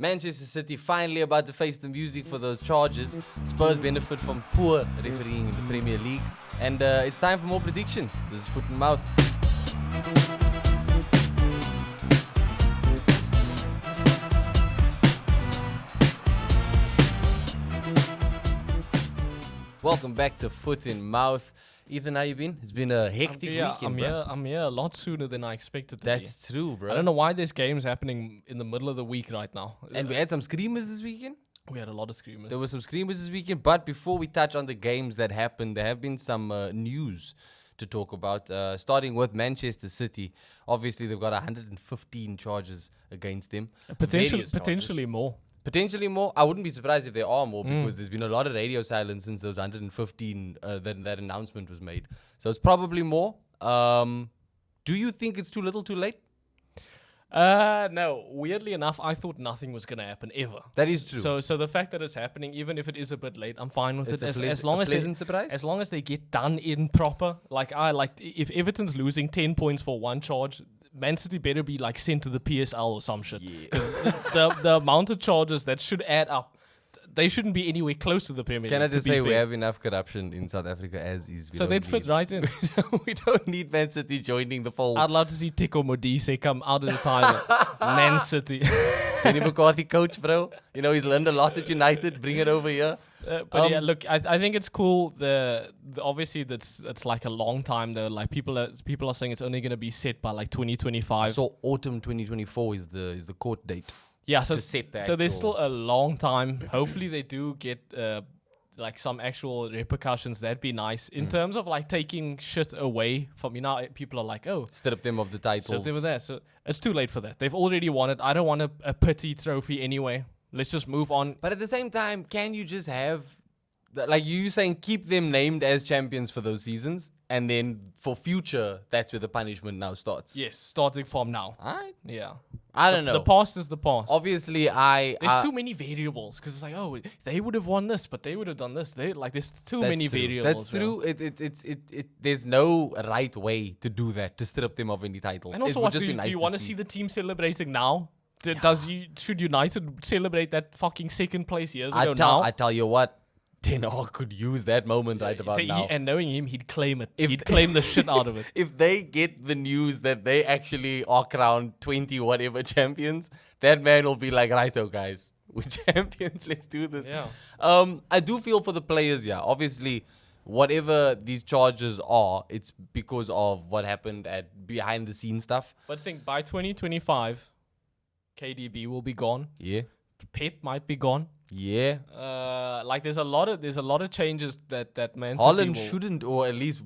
Manchester City finally about to face the music for those charges. Spurs benefit from poor refereeing in the Premier League. And it's time for more predictions. This is Foot and Mouth. Welcome back to Foot in Mouth. Ethan, how you been? It's been a hectic weekend, bro. I'm here a lot sooner than I expected to That's true, bro. I don't know why there's games happening in the middle of the week right now. And we had some screamers this weekend. We had a lot of screamers. There were some screamers this weekend. But before we touch on the games that happened, there have been some news to talk about. Starting with Manchester City. Obviously, they've got 115 charges against them. Potentially more. Potentially more. I wouldn't be surprised if there are more because there's been a lot of radio silence since those 115 that announcement was made. So it's probably more. Do you think it's too little, too late? No. Weirdly enough, I thought nothing was going to happen ever. That is true. So the fact that it's happening, even if it is a bit late, I'm fine with it. As long as they get done in proper. If Everton's losing 10 points for one charge, Man City better be sent to the PSL or some shit. Because the amount of charges that should add up, they shouldn't be anywhere close to the Premier League. Can I just say we have enough corruption in South Africa as is? So they'd fit right in. We don't need Man City joining the fold. I'd love to see Tico Modise come out of the title. Man City. Kenny McCarthy coach, bro. You know, he's learned a lot at United. Bring it over here. Look, I think it's cool. Obviously it's like a long time though. Like people are saying it's only going to be set by 2025. So autumn 2024 is the court date. Yeah, so there's still a long time. Hopefully they do get some actual repercussions. That'd be nice in terms of taking shit away from people are like, oh, strip them of the titles. Strip them of that. So it's too late for that. They've already won it. I don't want a pity trophy anyway. Let's just move on. But at the same time, can you just have, you saying, keep them named as champions for those seasons, and then for future, that's where the punishment now starts? Yes, starting from now. Alright. Yeah. I don't know. The past is the past. Obviously, there's too many variables because it's they would have won this, but they would have done this. There's too many variables. That's true. There's no right way to do that, to strip them of any titles. And also, do you want to see the team celebrating now? Should United celebrate that fucking second place years ago now? I tell you what, Ten Hag could use that moment right about now. And knowing him, he'd claim it. He'd claim the shit out of it. If they get the news that they actually are crowned 20 whatever champions, that man will be like, righto guys, we're champions, let's do this. Yeah. I do feel for the players, yeah. Obviously, whatever these charges are, it's because of what happened at behind the scenes stuff. But think by 2025, KDB will be gone. Yeah. Pep might be gone. Yeah. There's a lot of changes that Man City Holland shouldn't, or at least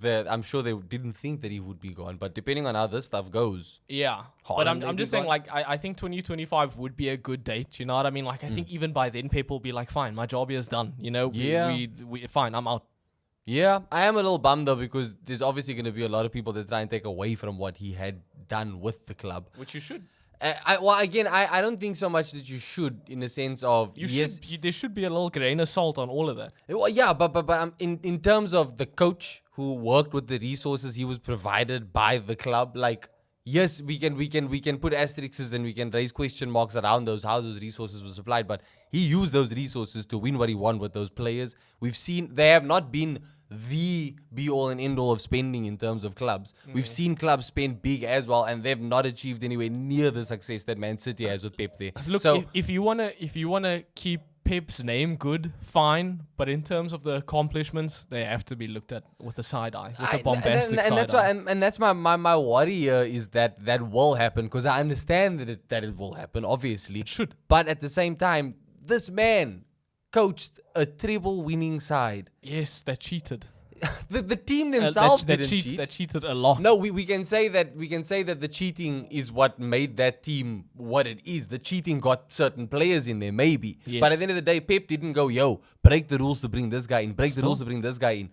I'm sure they didn't think that he would be gone. But depending on how this stuff goes. Yeah. Holland, but I'm just saying, I think 2025 would be a good date. You know what I mean? I think even by then, Pep will be like, fine, my job here is done. You know? Yeah. We fine, I'm out. Yeah, I am a little bummed though because there's obviously going to be a lot of people that try and take away from what he had done with the club. Which you should. I don't think so much that you should, in the sense of there should be a little grain of salt on all of that. Well, yeah, but in terms of the coach who worked with the resources he was provided by the club, yes, we can put asterisks and we can raise question marks around how those resources were supplied, but he used those resources to win what he won with those players. We've seen they have not been the be-all and end-all of spending in terms of clubs. We've seen clubs spend big as well, and they've not achieved anywhere near the success that Man City has with Pep there. Look, so if you wanna keep Pep's name good, fine. But in terms of the accomplishments, they have to be looked at with a side eye, with a bombastic side eye. And that's my worry here is that will happen, because I understand that it will happen. Obviously, it should. But at the same time, this man coached a treble-winning side. Yes, that cheated. The team themselves didn't cheat. They cheated a lot. No, we can say that the cheating is what made that team what it is. The cheating got certain players in there, maybe. Yes. But at the end of the day, Pep didn't go, break the rules to bring this guy in, break the rules to bring this guy in.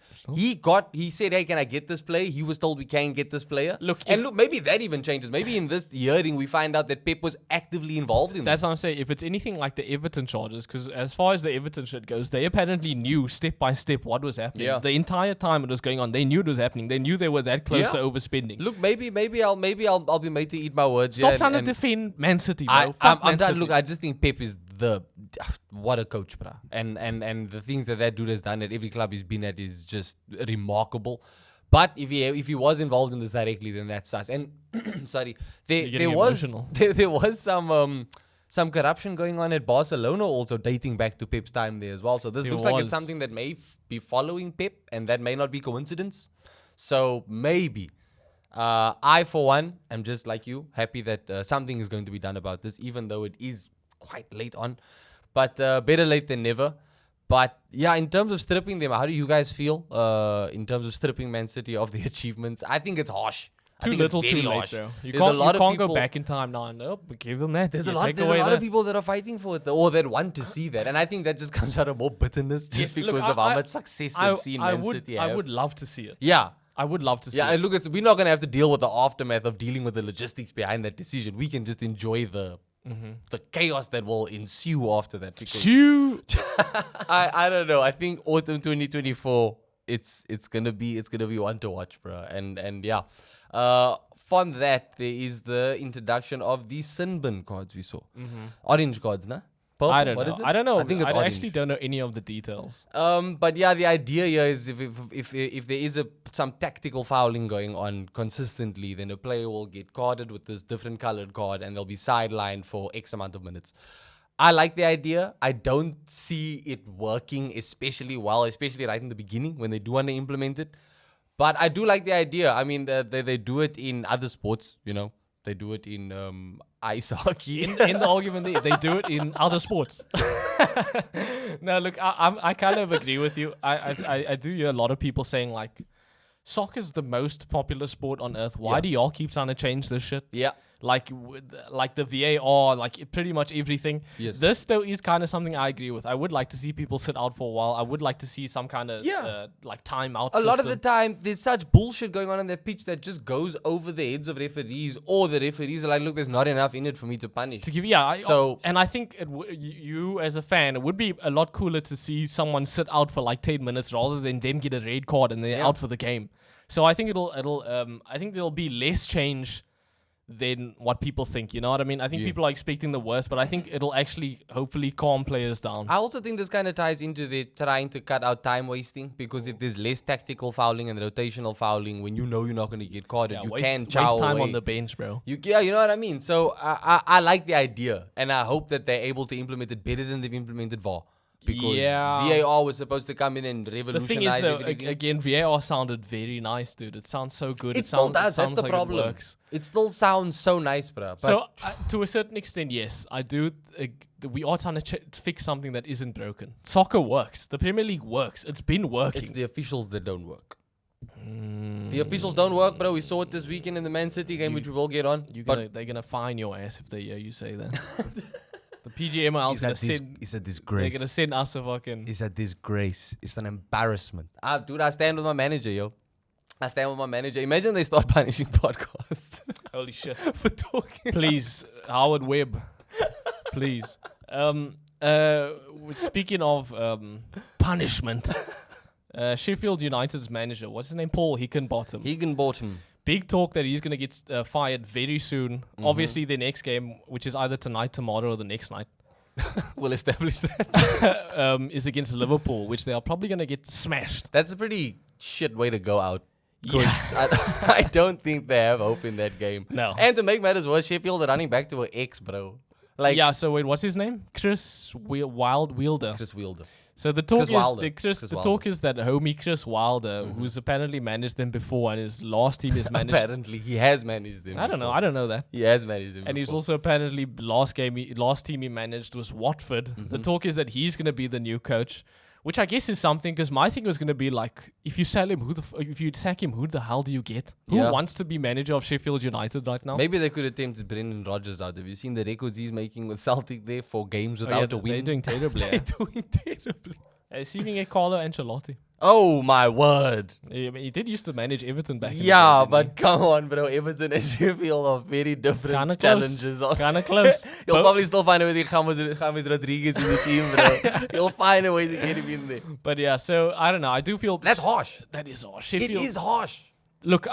He said, hey, can I get this player? He was told we can get this player. Look, maybe that even changes. Maybe in this hearing we find out that Pep was actively involved in That's what I'm saying. If it's anything like the Everton charges, because as far as the Everton shit goes, they apparently knew step by step what was happening. Yeah. The entire entire time it was going on, they knew it was happening. They knew they were that close Yeah. to overspending. Look, maybe I'll be made to eat my words. Stop here trying to and defend Man City, bro. I'm Fuck Man done. City. Look, I just think Pep is what a coach, bruh. And the things that dude has done at every club he's been at is just remarkable. But if he was involved in this directly, then that's us. And sorry, You're there getting was emotional. there was some corruption going on at Barcelona, also dating back to Pep's time there as well. So this There looks like it's was. something that may be following Pep, and that may not be coincidence. So maybe. I, for one, am just like you, happy that something is going to be done about this, even though it is quite late on. But better late than never. But yeah, in terms of stripping them, how do you guys feel in terms of stripping Man City of their achievements? I think it's harsh. I Too think it's little, too very late, harsh. bro. You There's a lot of can't go people- back in time now. Nope, give them that. There's You a lot. take There's a away lot that. of people that are fighting for it, or that want to see that, and I think that just comes out of more bitterness, just Yeah, look, because of how much success they've seen Man City have. I would love to see it. Yeah, I would love to see yeah. it. And look, we're not gonna have to deal with the aftermath of dealing with the logistics behind that decision. We can just enjoy the chaos that will ensue after that. Because Shoot. I don't know. I think autumn 2024. It's gonna be one to watch, bro. And yeah. From that, there is the introduction of the sin bin cards we saw. Orange cards, nah? Purple? I don't What know. is it? I don't know. I think it's I orange. actually don't know any of the details. But yeah, the idea here is if there is some tactical fouling going on consistently, then a player will get carded with this different colored card, and they'll be sidelined for X amount of minutes. I like the idea. I don't see it working especially well, especially right in the beginning when they do want to implement it. But I do like the idea. I mean, they do it in other sports, you know. They do it in ice hockey. In the argument, they do it in other sports. No, look, I kind of agree with you. I do hear a lot of people saying, like, soccer's the most popular sport on earth. Why Yeah. do y'all keep trying to change this shit? Yeah. Like the VAR, like pretty much everything. Yes. This though is kind of something I agree with. I would like to see people sit out for a while. I would like to see some kind of like timeout. A lot of the system. time, there's such bullshit going on that pitch that just goes over the heads of referees, or the referees are like, look, there's not enough in it for me to punish. To give So- and I think you as a fan, it would be a lot cooler to see someone sit out for like 10 minutes rather than them get a red card and they're Yeah. out for the game. So I think I think there'll be less change than what people think. You know what I mean? I think Yeah. people are expecting the worst, but I think it'll actually hopefully calm players down. I also think this kind of ties into the trying to cut out time wasting, because if there's less tactical fouling and rotational fouling, when you know you're not going to get carded, you can chow waste time away. on the bench, bro. You know what I mean? So I like the idea, and I hope that they're able to implement it better than they've implemented VAR. Because Yeah. VAR was supposed to come in and The revolutionize thing is, though, everything. again, VAR sounded very nice, dude. It sounds so good. It still does. That's sounds the like problem. It works. It still sounds so nice, bro. But So, to a certain extent, yes, I do. We are trying to fix something that isn't broken. Soccer works. The Premier League works. It's been working. it's the officials that don't work. The officials don't work, bro. We saw it this weekend in the Man City game, which we will get on. They're gonna fine your ass if they hear you say that. The PGML is gonna send. It's a They're disgrace. gonna send us a fucking. It's a disgrace. It's an embarrassment. Dude, I stand with my manager, yo. I stand with my manager. Imagine they start punishing podcasts Holy shit! for talking. Please, Howard Webb. Please. Speaking of punishment, Sheffield United's manager, what's his name? Paul Hickenbottom. Higginbottom. Big talk that he's going to get fired very soon. Obviously, the next game, which is either tonight, tomorrow, or the next night, We'll establish that. is against Liverpool, which they are probably going to get smashed. That's a pretty shit way to go out. Yeah. I don't think they have hope in that game. No. And to make matters worse, Sheffield are running back to an ex, bro. Like Yeah, so wait, what's his name? Chris Wilder. Chris Wilder. So the talk Chris is Wilder. the, Chris the Wilder. talk is that homie Chris Wilder, who's apparently managed them before, and his last team is managed. Apparently, he has managed them. I don't know. before. I don't know that. He has managed them. And he's before. also apparently last team he managed was Watford. The talk is that he's going to be the new coach, which I guess is something, because my thing was going to be like, if you sell him, if you sack him, who the hell do you get? Who Yeah. wants to be manager of Sheffield United right now? Maybe they could have tempted Brendan Rodgers out. Have you seen the records he's making with Celtic there for games Oh, without yeah, a win? they're doing terribly. They're doing terribly. Seeming a Carlo Ancelotti. Oh my word. He did used to manage Everton back in the day, Yeah, didn't but come on, bro. Everton and Sheffield are very different Kinda challenges. close. Kinda close. He'll Bo- probably still find a way to get James Rodriguez in the team, bro. He'll find a way to get him in there. But yeah, so I don't know. I do feel That's harsh. that is harsh. It Sheffield. is harsh. Look,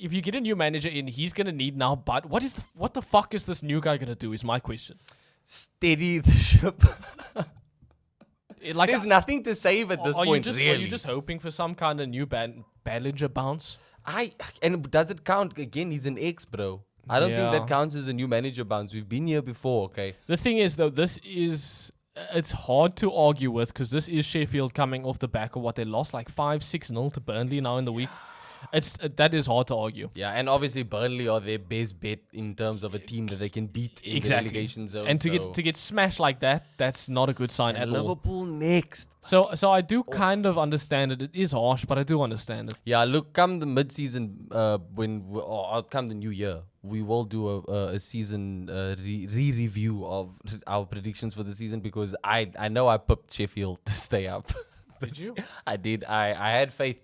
if you get a new manager in, he's gonna need now. But what the fuck is this new guy gonna do? Is my question. Steady the ship. Like, There's nothing to save at this point, Are really. you just hoping for some kind of new Ballinger bounce? And does it count? Again, he's an ex, bro. I don't think Yeah. that counts as a new manager bounce. We've been here before, okay? The thing is, though, it's hard to argue with because this is Sheffield coming off the back of what they lost, like 5-6-0 to Burnley now in the week. That is hard to argue. Yeah, and obviously Burnley are their best bet in terms of a team that they can beat in the relegation zone. And to get smashed like that, that's not a good sign at all. Liverpool next. So I do kind of understand it. It is harsh, but I do understand it. Yeah, look, come the mid-season, come the new year, we will do a season re-review of our predictions for the season because I know I pipped Sheffield to stay up. Did you? I did. I had faith.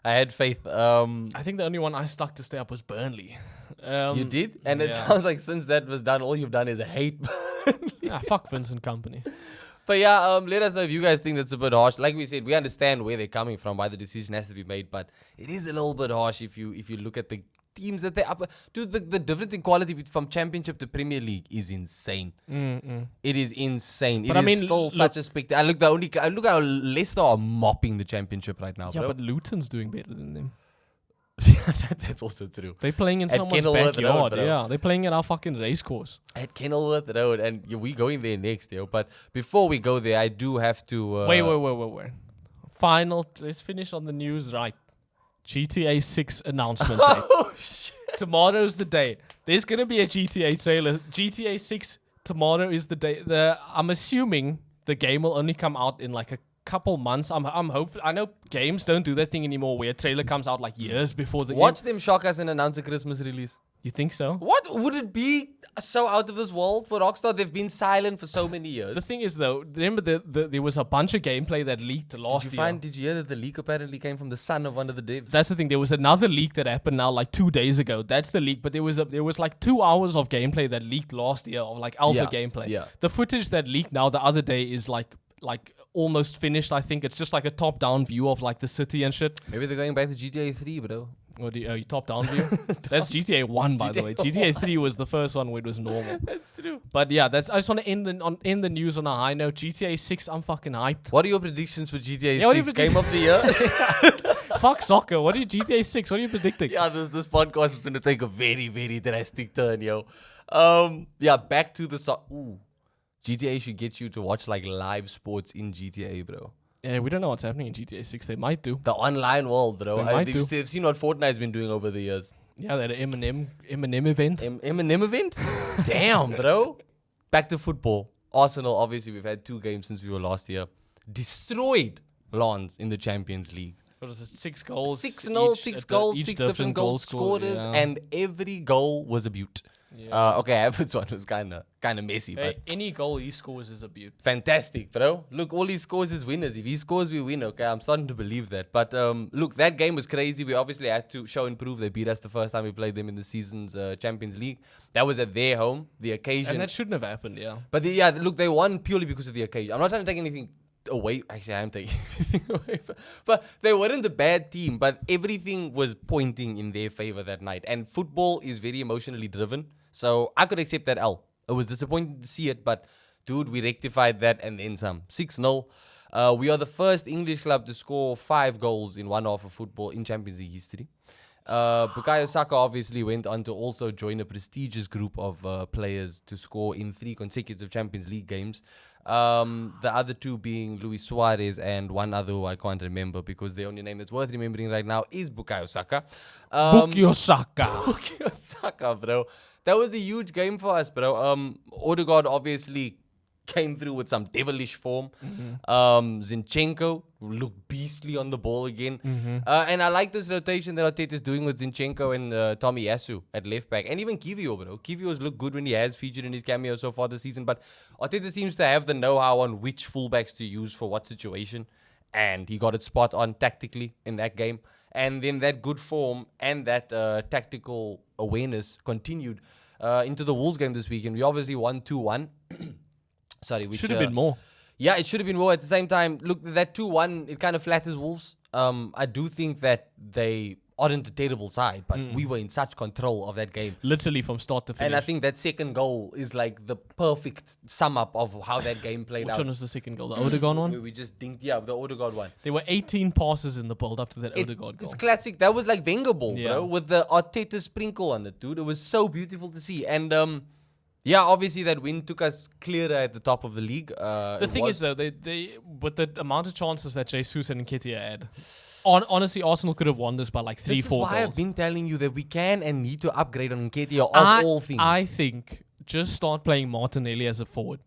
I think the only one I stuck to stay up was Burnley. You did? And it yeah. sounds like since that was done, all you've done is hate Burnley. Fuck Vincent Company. But yeah, let us know if you guys think that's a bit harsh. Like we said, we understand where they're coming from, why the decision has to be made, but it is a little bit harsh if you look at the teams that they're up. Dude, the difference in quality from Championship to Premier League is insane. It is insane. But It I is mean, still such a spectacle. Look how Leicester are mopping the Championship right now, Yeah, bro. but Luton's doing better than them. That's also true. They're playing in At someone's Kenilworth Road, backyard. bro. Yeah, they're playing at our fucking race course. At Kenilworth Road, and we going there next, yo. But before we go there, I do have to. Wait. Let's finish on the news right. GTA 6 announcement day. Oh shit! Tomorrow's the day. There's gonna be a GTA trailer. GTA 6 tomorrow is the day. I'm assuming the game will only come out in like a couple months. I'm hopeful. I know games don't do that thing anymore where a trailer comes out like years before the Watch game. them shock us and announce a Christmas release. You think so? What would it be so out of this world for Rockstar? They've been silent for so many years. The thing is though, remember there was a bunch of gameplay that leaked last year. Did you hear that the leak apparently came from the son of one of the devs? That's the thing. There was another leak that happened now, like 2 days ago. That's the leak. But there was like 2 hours of gameplay that leaked last year of like alpha gameplay. Yeah. The footage that leaked now the other day is like almost finished. I think it's just like a top-down view of like the city and shit. Maybe they're going back to GTA 3, bro. What do you top-down view? That's GTA 1, by the way. GTA 3 was the first one where it was normal. That's true. But yeah, I just want to end the news on a high note. GTA 6, I'm fucking hyped. What are your predictions for GTA what are 6 your game of the year? Fuck soccer. What are you GTA 6? What are you predicting? Yeah, this podcast is gonna take a very, very drastic turn, yo. Yeah, back to the Ooh, GTA should get you to watch like live sports in GTA, bro. Yeah, we don't know what's happening in GTA 6. They might do. The online world, bro. They might do. They've seen what Fortnite's been doing over the years. Yeah, that Eminem event. Eminem event? Damn, bro. Back to football. Arsenal, obviously, we've had 2 games since we were last year. Destroyed Lens in the Champions League. What was it? 6 goals. 6-0, 6 goals, each 6 different goal scorers, yeah. and every goal was a beaut. Yeah. Okay, Havertz one was kind of messy, Hey, but any goal he scores is a beaut. fantastic, bro. Look, all he scores is winners. If he scores, we win. Okay, I'm starting to believe that. But look, that game was crazy. We obviously had to show and prove they beat us the first time we played them in the season's Champions League. That was at their home, the occasion. And that shouldn't have happened, yeah. But look, they won purely because of the occasion. I'm not trying to take anything away. Actually, I am taking anything away. But they weren't a bad team, but everything was pointing in their favor that night. And football is very emotionally driven. So I could accept that L. It was disappointing to see it, but dude, we rectified that and then some. 6-0. We are the first English club to score 5 goals in one half of football in Champions League history. Bukayo Saka obviously went on to also join a prestigious group of players to score in 3 consecutive Champions League games. The other 2 being Luis Suarez and one other who I can't remember because the only name that's worth remembering right now is Bukayo Saka. Bukayo Saka. Bukayo Saka, bro. That was a huge game for us, bro. Odegaard obviously came through with some devilish form. Zinchenko looked beastly on the ball again. And I like this rotation that Arteta's doing with Zinchenko and Tommy Yasu at left back. And even Kivio, bro. Kivio's looked good when he has featured in his cameo so far this season. But Arteta seems to have the know-how on which fullbacks to use for what situation. and he got it spot on tactically in that game. And then that good form and that tactical awareness continued into the Wolves game this weekend. We obviously won 2-1. Sorry, which Should have been more. Yeah, it should have been more. At the same time, look, that 2-1, it kind of flatters Wolves. I do think that they aren't a terrible side, but we were in such control of that game. Literally from start to finish. And I think that second goal is like the perfect sum up of how that game played Which out. one was the second goal? The Odegaard one? We just dinked, the Odegaard one. There were 18 passes in the build up to that Odegaard goal. It's classic. That was like Wenger ball, Yeah. bro, with the Arteta sprinkle on it, dude. It was so beautiful to see. And yeah, obviously that win took us clearer at the top of the league. The thing is, though, they with the amount of chances that Jesus and Nketiah had, honestly, Arsenal could have won this by like 3-4 this is why goals. I've been telling you that we can and need to upgrade on Nketiah of all things. I think just start playing Martinelli as a forward.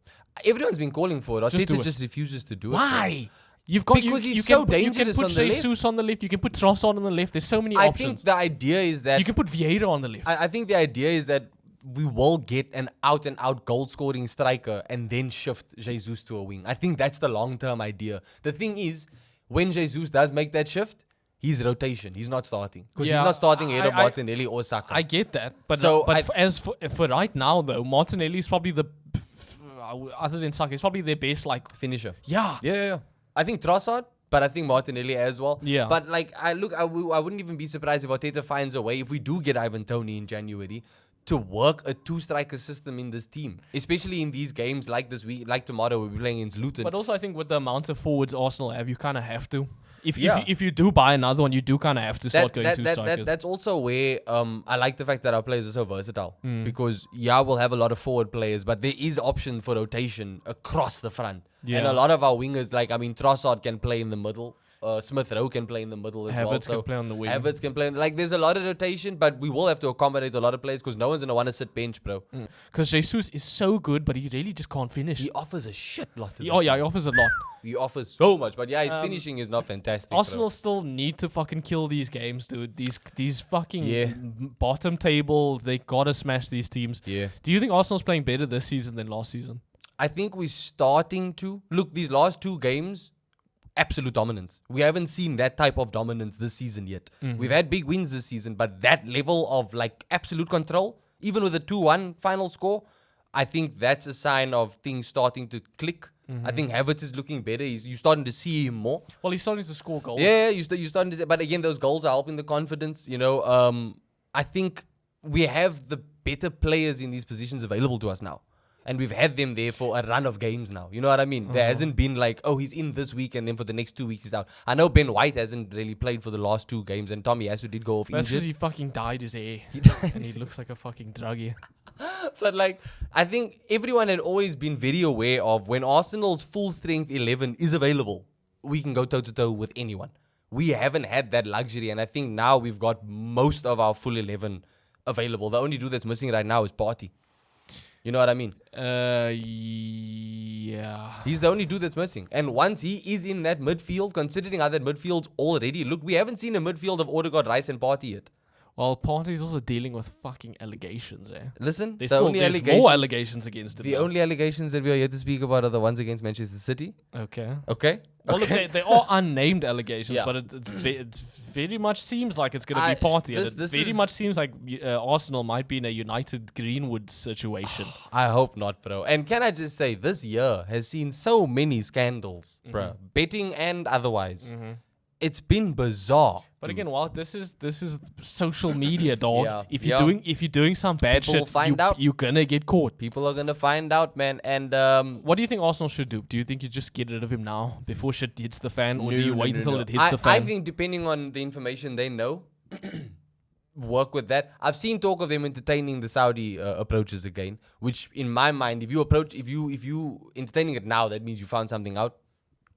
Everyone's been calling for it. Just do Arteta it. just refuses to do it. Why? You've got Because you he's can so put, dangerous You can on put the left. Jesus on the left. You can put Trossard on the left. There's so many I options. think the idea is that You can put Vieira on the left. I think the idea is that we will get an out-and-out goal-scoring striker and then shift Jesus to a wing. I think that's the long-term idea. The thing is, when Jesus does make that shift, he's rotation. He's not starting. Because Yeah, he's not starting ahead of I- Martinelli or Saka. I get that, but So for right now though, Martinelli is probably other than Saka, it's probably their best. Like, Finisher. yeah, Yeah. I think Trossard, but I think Martinelli as well. Yeah. But like, I wouldn't even be surprised if Arteta finds a way, if we do get Ivan Toney in January, to work a two-striker system in this team. Especially in these games like this week, like tomorrow, we'll be playing against Luton. But also, I think with the amount of forwards Arsenal have, you kind of have to. Yeah. If you do buy another one, you do kind of have to start going two strikers. That's also where I like the fact that our players are so versatile. Mm. Because, we'll have a lot of forward players, but there is option for rotation across the front. Yeah. And a lot of our wingers, Trossard can play in the middle. Smith Rowe can play in the middle as well. Havertz can play on the wing. Havertz can play. There's a lot of rotation, but we will have to accommodate a lot of players because no one's going to want to sit bench, bro. Because Jesus is so good, but he really just can't finish. He offers a shit lot to He offers a lot. He offers so much, but his finishing is not fantastic. Arsenal still need to fucking kill these games, dude. These fucking Yeah. bottom table, they gotta smash these teams. Yeah. Do you think Arsenal's playing better this season than last season? I think we're starting to. Look, these last two games, absolute dominance. We haven't seen that type of dominance this season yet. We've had big wins this season, but that level of absolute control, even with a 2-1 final score, I think that's a sign of things starting to click. I think Havertz is looking better. You're starting to see him more. Well, he's starting to score goals. Yeah, you're starting to. But again, those goals are helping the confidence. I think we have the better players in these positions available to us now. And we've had them there for a run of games now. You know what I mean? There hasn't been he's in this week and then for the next 2 weeks he's out. I know Ben White hasn't really played for the last 2 games and Tommy Asu did go off That's because injured. he fucking dyed his hair. And he looks like a fucking druggie. But I think everyone had always been very aware of when Arsenal's full strength 11 is available, we can go toe to toe with anyone. We haven't had that luxury, and I think now we've got most of our full 11 available. The only dude that's missing right now is Partey. You know what I mean? Yeah. He's the only dude that's missing. And once he is in that midfield, considering how that midfield's already, look, we haven't seen a midfield of Odegaard, Rice, and Partey yet. Well, Partey's also dealing with fucking allegations, Listen, There's there's more allegations against him. the only allegations that we are here to speak about are the ones against Manchester City. Okay. Okay? Well, look, they are unnamed allegations, Yeah. but it's very much seems like it's going to be Partey. And this it very is- much seems like Arsenal might be in a United Greenwood situation. I hope not, bro. And can I just say, this year has seen so many scandals, bro. Betting and otherwise. It's been bizarre. But again, while this is social media, dog. Yeah. If Yeah. you're doing some bad People will shit, find out. you're gonna get caught. People are going to find out, man. And What do you think Arsenal should do? Do you think you just get rid of him now before shit hits the fan, or do you No, wait no, until no. it hits the I fan? think depending on the information they know, work with that. I've seen talk of them entertaining the Saudi approaches again, which in my mind, if you entertaining it now, that means you found something out.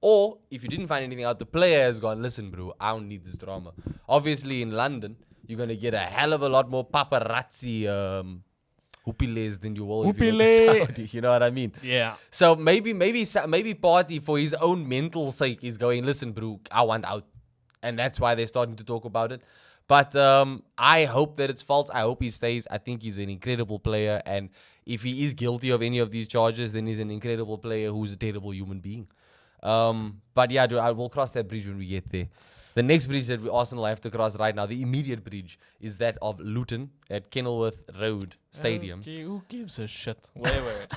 Or if you didn't find anything out, the player has gone, listen, bro, I don't need this drama. Obviously, in London, you're going to get a hell of a lot more paparazzi hoopiles than you will if you go to Hoopile. Saudi. You know what I mean? Yeah. So maybe Partey, for his own mental sake, is going, listen, bro, I want out. And that's why they're starting to talk about it. But I hope that it's false. I hope he stays. I think he's an incredible player. And if he is guilty of any of these charges, then he's an incredible player who's a terrible human being. But yeah, dude, I will cross that bridge when we get there. The next bridge that Arsenal have to cross right now, the immediate bridge, is that of Luton at Kenilworth Road Stadium. Okay, who gives a shit? Wait.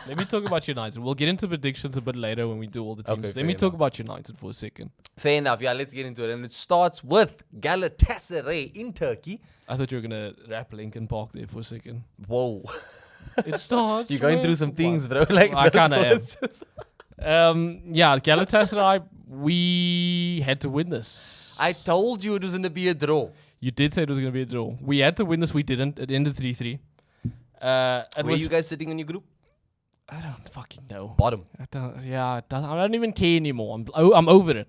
Let me talk about United. We'll get into predictions a bit later when we do all the teams. Okay, Let fair me talk enough. about United for a second. Fair enough. Yeah, let's get into it. And it starts with Galatasaray in Turkey. I thought you were going to rap Linkin Park there for a second. Whoa. It starts. You're going through with some one. things, bro. Like I this kind of one am. is just- Yeah, Galatasaray, we had to win this. I told you it was going to be a draw. You did say it was going to be a draw. We had to win this. We didn't. It ended 3-3. Were you guys sitting in your group? I don't fucking know. Bottom. I don't even care anymore. I'm over it.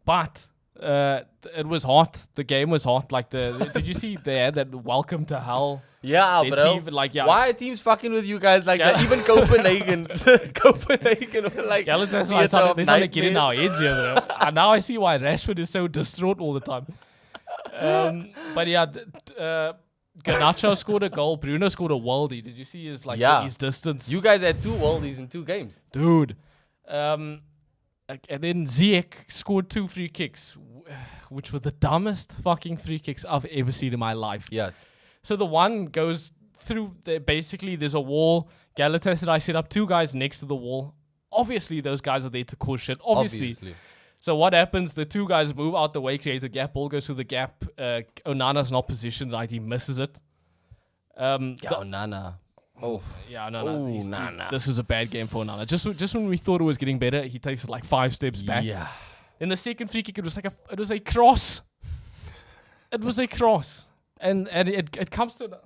But it was hot. The game was hot. Like did you see they had that welcome to hell? Yeah, Their bro. team, like, yeah. Why are teams fucking with you guys like that? Even Copenhagen. Copenhagen were like. Galatasaray theatre started, of they're trying to get in our nightmares. heads here, bro. And now I see why Rashford is so distraught all the time. But yeah, Garnacho scored a goal. Bruno scored a worldie. Did you see his his distance? You guys had 2 worldies in 2 games. Dude. And then Ziyech scored 2 free kicks, which were the dumbest fucking free kicks I've ever seen in my life. Yeah. So the one goes through, basically there's a wall. Galatasaray set up 2 guys next to the wall. Obviously, those guys are there to cause shit. Obviously. So what happens? The 2 guys move out the way, create a gap. Ball goes through the gap. Onana's not positioned right. He misses it. Onana. Oh. Yeah, no. Ooh, nah. This is a bad game for Onana. Just when we thought it was getting better, he takes it like 5 steps back. Yeah. In the second free kick, it was a cross. It was a cross. And it comes to...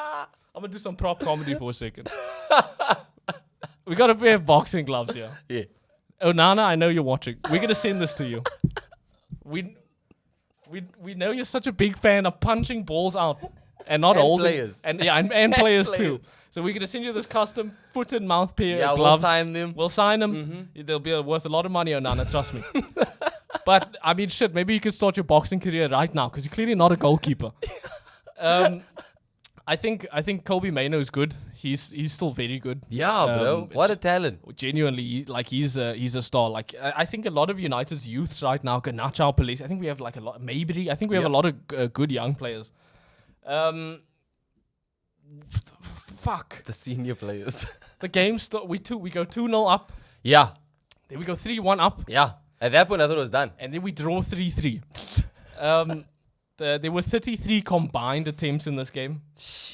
I'm going to do some prop comedy for a second. We got to wear boxing gloves here. Yeah. Onana, I know you're watching. We're going to send this to you. We know you're such a big fan of punching balls out and not And holding... players. And players too. So we're going to send you this custom foot and mouth pair Yeah, of we'll gloves. sign them. We'll sign them. They'll be worth a lot of money, Onana, trust me. But, I mean, shit, maybe you could start your boxing career right now because you're clearly not a goalkeeper. I think Kobe Mainoo is good. He's still very good. Yeah, bro. What a talent. Genuinely, he's a star. Like I think a lot of United's youths right now, Garnacho, Police. I think we have like a lot. Maybe I think we have a lot of good young players. Fuck. The senior players. The game we go 2-0 up. Yeah. Then we go 3-1 up. Yeah. At that point, I thought it was done. And then we draw 3-3. There were 33 combined attempts in this game.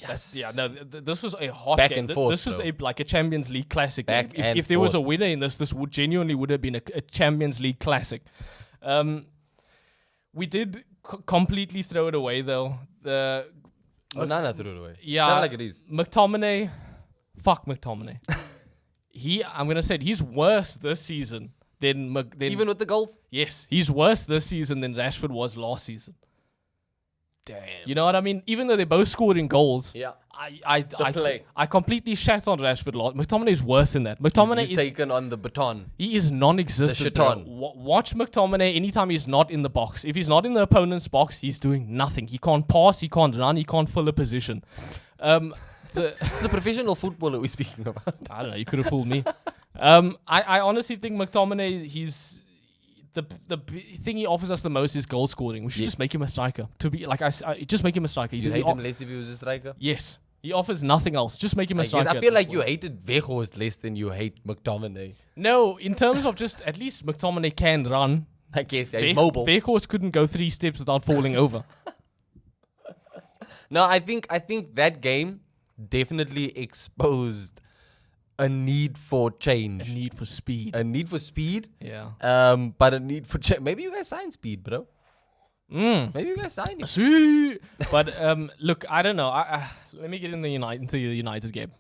Yes. This was a hot Back game. and forth, This was bro. like a Champions League classic. Back If and there was a forth. winner in this would have been a Champions League classic. We did completely throw it away though. Onana threw it away. Yeah, Tell it like it is. McTominay, fuck McTominay. I'm gonna say it, he's worse this season than Even with the goals? yes, he's worse this season than Rashford was last season. Damn. You know what I mean? Even though they both scored in goals, Yeah. I completely shat on Rashford a lot. McTominay is worse than that. McTominay He's taken on the baton. he is non-existent. The bro. shiton. Watch McTominay anytime he's not in the box. If he's not in the opponent's box, he's doing nothing. He can't pass, he can't run, he can't fill a position. This is a professional footballer we're speaking about. I don't know. You could have fooled me. I honestly think McTominay, he's the thing he offers us the most is goal scoring. We should just make him a striker. To be like just make him a striker. You'd hate him less if he was a striker? Yes, he offers nothing else. Just make him a I guess. striker. I at feel this like you point. hated Weghorst less than you hate McTominay. No, in terms of just at least McTominay can run. I guess, yeah, he's mobile. Weghorst couldn't go 3 steps without falling over. No, I think that game definitely exposed a need for change. A need for speed. A need for speed. Yeah. But a need for change. Maybe you guys sign speed, bro. Maybe you guys sign it. See? But look, I don't know. Let me get into the United game.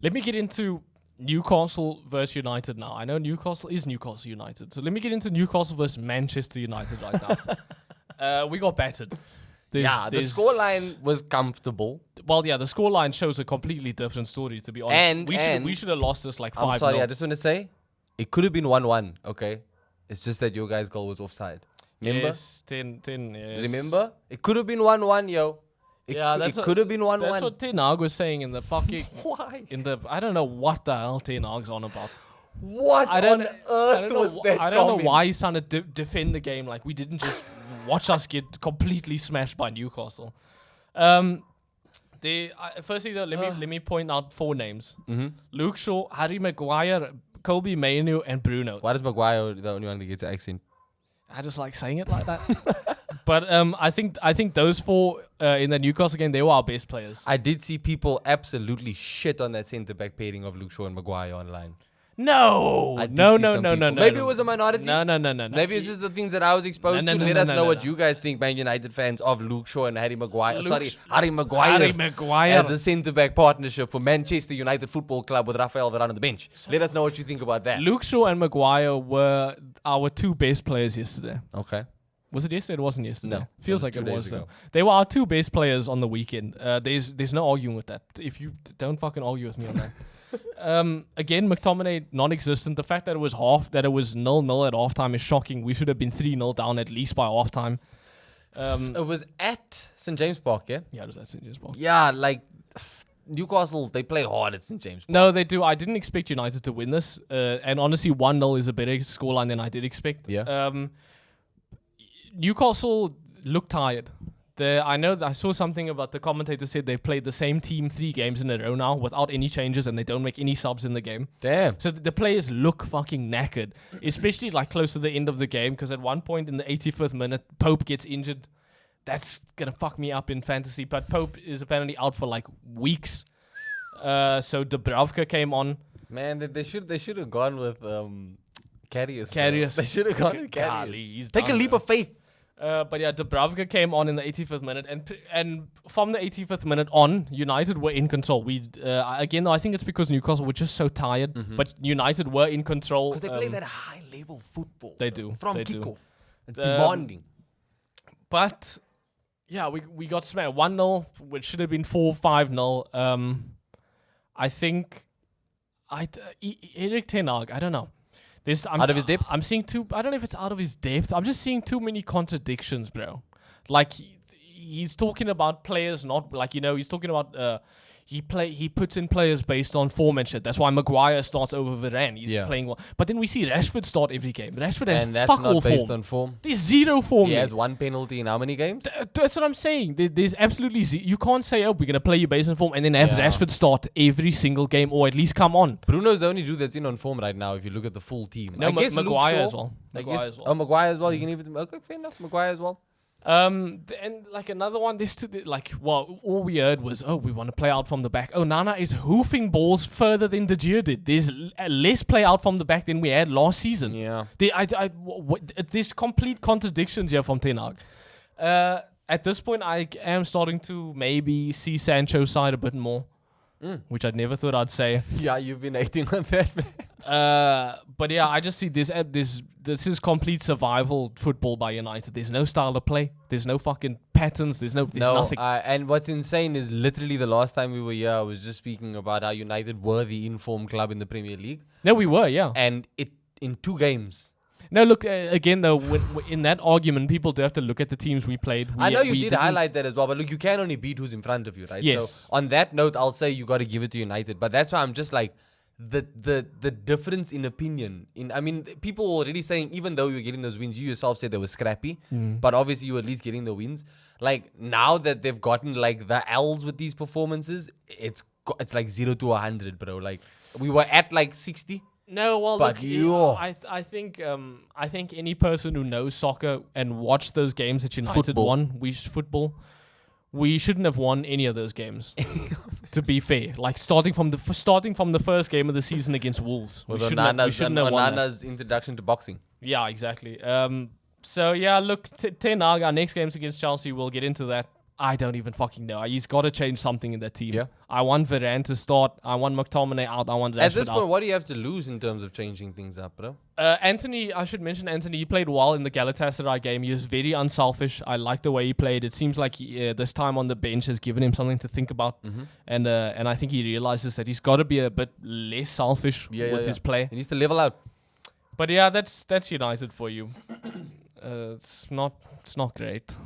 Let me get into Newcastle versus United now. I know Newcastle is Newcastle United. So let me get into Newcastle versus Manchester United right now. We got battered. The scoreline was comfortable. Well, yeah, the scoreline shows a completely different story, to be honest. And we should have lost this like 5-0. I'm sorry, I just want to say, it could have been 1-1, okay? It's just that your guys' goal was offside. Remember? Yes, 10, yes. Remember? It could have been 1-1, yo. It could have been 1-1. That's what Ten Hag was saying in the fucking... Why? I don't know what the hell Ten Hag's on about. What I don't, on I earth don't was know. that I don't know comment? why he's trying to defend the game. Like we didn't just watch us get completely smashed by Newcastle. Firstly though, let me point out 4 names: Luke Shaw, Harry Maguire, Kobe Mainoo, and Bruno. Why does Maguire the only one that gets an accent? I just like saying it like that. But I think those 4 in the Newcastle game, they were our best players. I did see people absolutely shit on that centre back pairing of Luke Shaw and Maguire online. No, I did no, see no, some no, no, people. no. Maybe no. it was a minority. No. Maybe it's just the things that I was exposed No, to. no, Let no, us no, know no, what no. you guys think, Man United fans, of Luke Shaw and Harry Maguire. Luke Harry Maguire. Harry Maguire. As a centre-back partnership for Manchester United Football Club with Rafael Varane on the bench. Let us know what you think about that. Luke Shaw and Maguire were our 2 best players yesterday. Okay. Was it yesterday? It wasn't yesterday. No, Feels it was like 2 it days was ago. though. They were our 2 best players on the weekend. There's no arguing with that. If you don't fucking argue with me on that. Again, McTominay non-existent. The fact that it was 0-0 at halftime is shocking. We should have been 3-0 down at least by halftime. It was at St. James Park, yeah? Yeah, does that St. James Park? Yeah, like Newcastle, they play hard at St. James Park. No, they do. I didn't expect United to win this. And honestly, 1-0 is a better scoreline than I did expect. Yeah. Newcastle looked tired. I know that I saw something about the commentator said they've played the same team 3 games in a row now without any changes and they don't make any subs in the game. Damn. So the players look fucking knackered, especially like close to the end of the game because at one point in the 85th minute, Pope gets injured. That's going to fuck me up in fantasy, but Pope is apparently out for like weeks. So Dubravka came on. Man, they should have gone with Karius. Karius. They should have gone with Golly, Karius. he's Take a done, leap bro. of faith. But yeah, Dubravka came on in the 85th minute, and from the 85th minute on, United were in control. Again, I think it's because Newcastle were just so tired, but United were in control. Because they play that high-level football. They do. From They do. kickoff. It's demanding. But yeah, we got smacked 1-0, which should have been 4-5-0. I think Erik Ten Hag, I don't know. Out of his depth? I'm seeing I don't know if it's out of his depth. I'm just seeing too many contradictions, bro. Like he's talking about players not like he's talking about he puts in players based on form and shit. That's why Maguire starts over Varane. He's playing well. But then we see Rashford start every game. Rashford has And that's fuck not all based form. on form. There's 0 form. He there. has 1 penalty in how many games? That's what I'm saying. There's absolutely you can't say, we're going to play you based on form and then have Rashford start every single game or at least come on. Bruno's the only dude that's in on form right now if you look at the full team. No, I guess Maguire Luke Shaw, as well. Maguire as well. You can even... Okay, fair enough. Maguire as well. And like another one, all we heard was, we want to play out from the back. Oh, Nana is hoofing balls further than De Gea did. There's less play out from the back than we had last season. Yeah. There's complete contradictions here from Ten Hag. At this point, I am starting to maybe see Sancho's side a bit more, which I never thought I'd say. Yeah, you've been acting on that, man. But yeah, I just see this is complete survival football by United. There's no style of play. There's no fucking patterns. There's nothing. And what's insane is literally the last time we were here, I was just speaking about how United were the informed club in the Premier League. No, we were, yeah. And in 2 games. No, look, again, though, in that argument, people do have to look at the teams we played. I know you did highlight that as well, but look, you can only beat who's in front of you, right? Yes. So on that note, I'll say you got to give it to United. But that's why I'm just like, the difference in opinion. People were already saying, even though you're getting those wins, you yourself said they were scrappy, but obviously you were at least getting the wins. Like, now that they've gotten, like, the L's with these performances, it's like 0 to 100, bro. Like, we were at, like, 60. No, well, but look, I think any person who knows soccer and watched those games that United won, we shouldn't have won any of those games. To be fair, like starting from the first game of the season against Wolves, we shouldn't have won Onana's introduction to boxing. Yeah, exactly. So yeah, look, Ten Hag, our next game's against Chelsea. We'll get into that. I don't even fucking know. He's got to change something in that team. Yeah. I want Varane to start. I want McTominay out. I want Rashford out. At this point, what do you have to lose in terms of changing things up, bro? Anthony, I should mention Anthony. He played well in the Galatasaray game. He was very unselfish. I like the way he played. It seems like this time on the bench has given him something to think about. And I think he realizes that he's got to be a bit less selfish with his play. He needs to level out. But yeah, that's United for you. It's not great.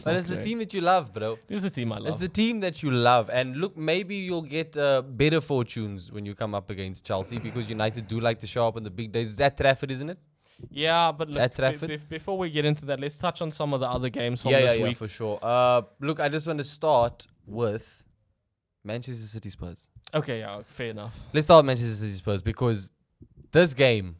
But it's the team that you love, bro. It's the team I love. It's the team that you love. And look, maybe you'll get better fortunes when you come up against Chelsea because United do like to show up on the big days. It's at Trafford, isn't it? Yeah, but At look, Trafford? before we get into that, let's touch on some of the other games from this Yeah, week. for sure. Look, I just want to start with Manchester City Spurs. Okay, yeah, fair enough. Let's start with Manchester City Spurs because this game,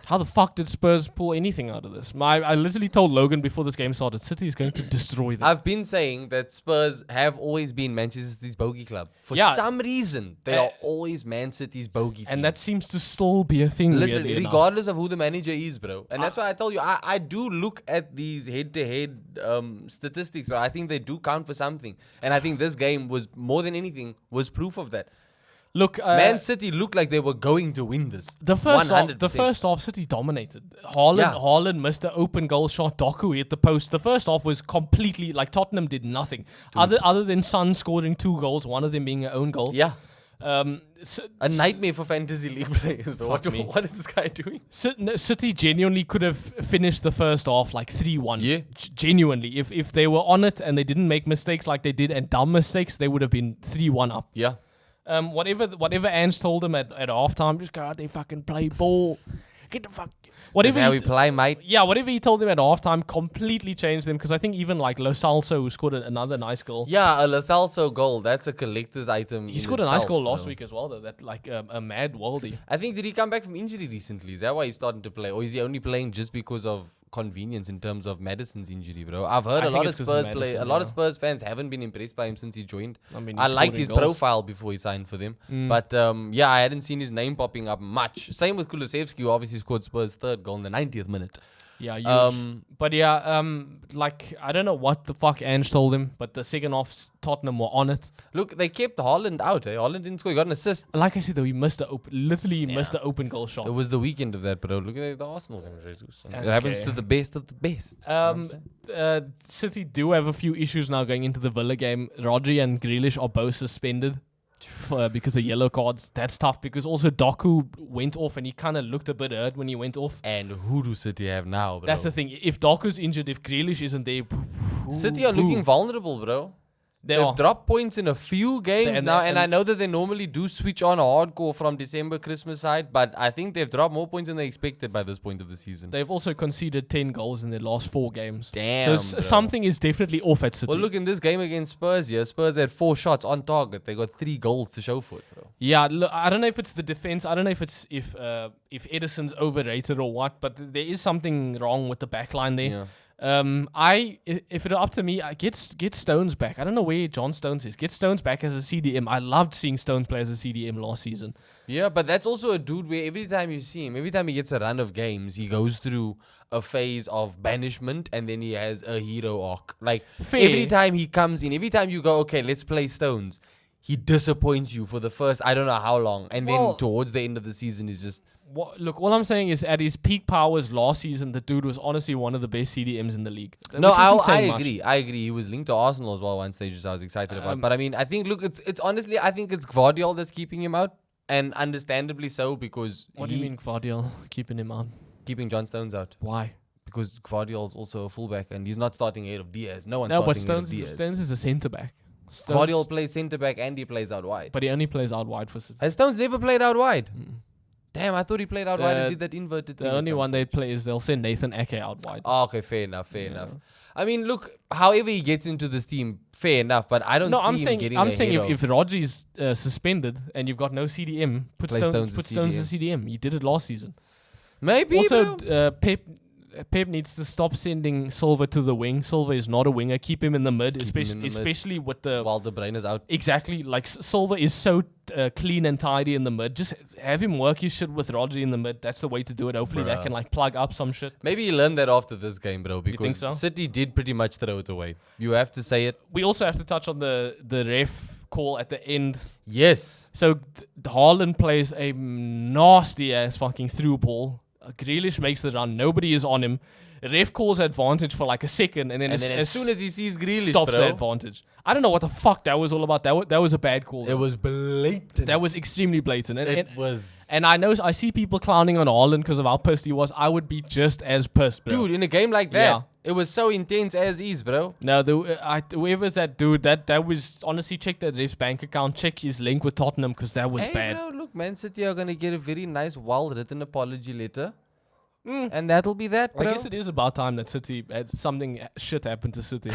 How the fuck did Spurs pull anything out of this? I literally told Logan before this game started, City is going to destroy them. I've been saying that Spurs have always been Manchester City's bogey club. For Yeah. some reason, they are always Man City's bogey team. And that seems to still be a thing, literally, weirdly enough. regardless of who the manager is, bro. And that's why I tell you, I do look at these head-to-head statistics, but I think they do count for something. And I think this game was, more than anything, was proof of that. Look, Man City looked like they were going to win this. the first 100%. half, City dominated. Haaland missed the open goal shot. Doku hit the post. The first half was completely like Tottenham did nothing other than Son scoring 2 goals, one of them being an own goal. Yeah. C- A nightmare for fantasy league players, bro. Fuck me. What is this guy doing? City genuinely could have finished the first half like 3-1. Yeah. Genuinely. If they were on it and they didn't make mistakes like they did and dumb mistakes, they would have been 3-1 up. Yeah. Whatever Ange told them at halftime, just go out there, fucking play ball. Get the fuck. That's Whatever how he, we play, mate. yeah, whatever he told them at halftime completely changed them because I think even like Lo Celso, who scored another nice goal. Yeah, a Lo Celso goal. That's a collector's item. He scored a nice goal last week as well, though. That like a mad worldie. I think, did he come back from injury recently? Is that why he's starting to play? Or is he only playing just because of convenience in terms of Madison's injury, bro? I've heard I a think lot of it's 'cause of Spurs play. Madison, A lot of yeah. Spurs fans haven't been impressed by him since he joined. I mean, I he liked scored his in goals. profile before he signed for them. But yeah, I hadn't seen his name popping up much. Same with Kulusevski, who obviously scored Spurs' 3rd goal in the 90th minute. Yeah, huge. But yeah, like I don't know what the fuck Ange told him, but the second half Tottenham were on it. Look, they kept Haaland out. Haaland didn't score. He got an assist. Like I said though, he missed literally missed the open goal shot. It was the weekend of that, bro. Look at the Arsenal game, Jesus. It happens to the best of the best. You know what I'm saying? City do have a few issues now going into the Villa game. Rodri and Grealish are both suspended because of yellow cards. That's tough because also Doku went off and he kind of looked a bit hurt when he went off. And who do City have now, bro? That's the thing. If Doku's injured, if Grealish isn't there, City are looking vulnerable, bro. They've dropped points in a few games now, and I know that they normally do switch on hardcore from December, Christmas side, but I think they've dropped more points than they expected by this point of the season. They've also conceded 10 goals in their last 4 games. Damn, So bro. something is definitely off at City. Well, look, in this game against Spurs, Spurs had 4 shots on target. They got 3 goals to show for it, bro. Yeah, look, I don't know if it's the defense. I don't know if Edison's overrated or what, but there is something wrong with the back line there. Yeah. If it were up to me, I get Stones back. I don't know where John Stones is. Get Stones back as a CDM. I loved seeing Stones play as a CDM last season. Yeah, but that's also a dude where every time you see him, every time he gets a run of games, he goes through a phase of banishment and then he has a hero arc. Like, Fair. every time he comes in, every time you go, okay, let's play Stones, he disappoints you for the first, I don't know how long. And Well- then towards the end of the season, he's just... Look, all I'm saying is at his peak powers last season, the dude was honestly one of the best CDMs in the league. No, which I isn't saying much. agree. I agree. He was linked to Arsenal as well one stage, which I was excited about. But I mean, I think, look, it's honestly, I think it's Gvardiol that's keeping him out. And understandably so, because What do you mean Gvardiol keeping him out? keeping John Stones out. Why? Because Gvardiol's also a fullback and he's not starting ahead of Diaz. No one's No, but starting ahead of Stones, Diaz. Stones is a centre back. Gvardiol plays centre back and he plays out wide. But he only plays out wide for City. Has Stones never played out wide? Damn, I thought he played out wide and did that inverted thing. The at only some one point. they play is they'll send Nathan Ake out wide. Oh, okay, fair enough. I mean, look, however he gets into this team, fair enough, but I don't see him getting I'm ahead saying of... if Rodri's suspended and you've got no CDM, put Play Stones Stones as as CDM. He did it last season. Maybe, Also, bro. Pep needs to stop sending Silva to the wing. Silva is not a winger. Keep him in the mid, him especially in the mid. especially with the While De Bruyne is out. exactly like Silva is so clean and tidy in the mid. Just have him work his shit with Rodri in the mid. That's the way to do it. Hopefully that Bruh. can like plug up some shit. Maybe he learned that after this game, bro, because think so? City did pretty much throw it away. You have to say it. We also have to touch on the ref call at the end. Yes. So Haaland plays a nasty ass fucking through ball. Grealish makes the run. Nobody is on him. Ref calls advantage for like a second, and then, And then as soon as he sees Grealish, stops bro, the advantage. I don't know what the fuck that was all about. That was a bad call. it was blatant. That was extremely blatant. it was. And I see people clowning on Haaland because of how pissed he was. I would be just as pissed, bro. Dude, in a game like that, Yeah. it was so intense as is, bro. No, whoever's that dude, that was honestly, check that ref's bank account, check his link with Tottenham because that was Hey, bad. bro, look, Man City are going to get a very nice, well-written apology letter. And that'll be that, bro. I guess it is about time that City had something shit happened to City.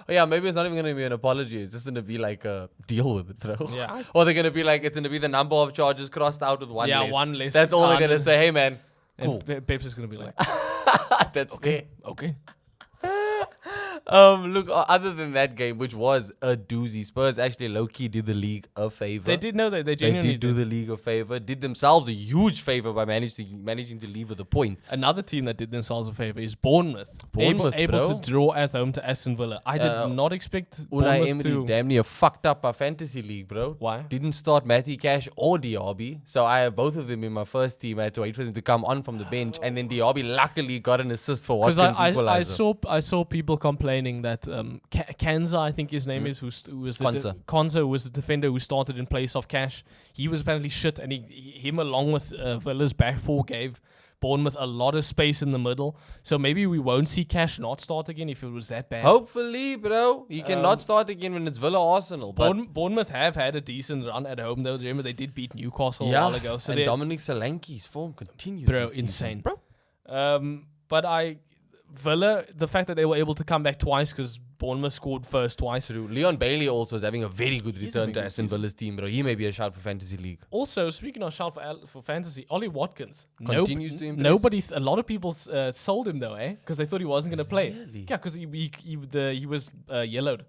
Oh, yeah, maybe it's not even going to be an apology. It's just going to be like a deal with it, bro. Yeah. Or they're going to be like, it's going to be the number of charges crossed out with one less. one less. That's all they're going to say. Hey, man. Cool. And Pep's is gonna be like, That's fair. okay. Look, other than that game, which was a doozy, Spurs actually low-key did the league a favor. They did know that they They genuinely did do the league a favor. Did themselves a huge favor by managing to leave with a point. Another team that did themselves a favor is Bournemouth. Bournemouth, able bro. to draw at home to Aston Villa. I did not expect Unai Bournemouth Emery to. damn near fucked up our fantasy league, bro. Why? Didn't start Matty Cash or Diaby. So I have both of them in my first team. I had to wait for them to come on from the bench. And then Diaby luckily got an assist for Because Watkins I equalizer. saw people complaining that Kanza, I think his name is, who was the Konsa. Konsa, who was the defender who started in place of Cash. He was apparently shit, and him along with Villa's back four gave Bournemouth a lot of space in the middle. So maybe we won't see Cash not start again if it was that bad. Hopefully, bro. He cannot start again when it's Villa Arsenal. But Bournemouth have had a decent run at home though. Remember they did beat Newcastle a yeah, while ago. So and they're Dominic Solanke's form continues. bro, this season, insane. bro. But Villa, the fact that they were able to come back twice because Bournemouth scored first twice. True. Leon Bailey also is having a very good He's return having to a good Aston Villa's team, bro. He may be a shout for fantasy league. Also, speaking of shout for fantasy, Ollie Watkins Continues to impress. a lot of people sold him though, Because they thought he wasn't going to play. Really? Yeah, because he was yellowed,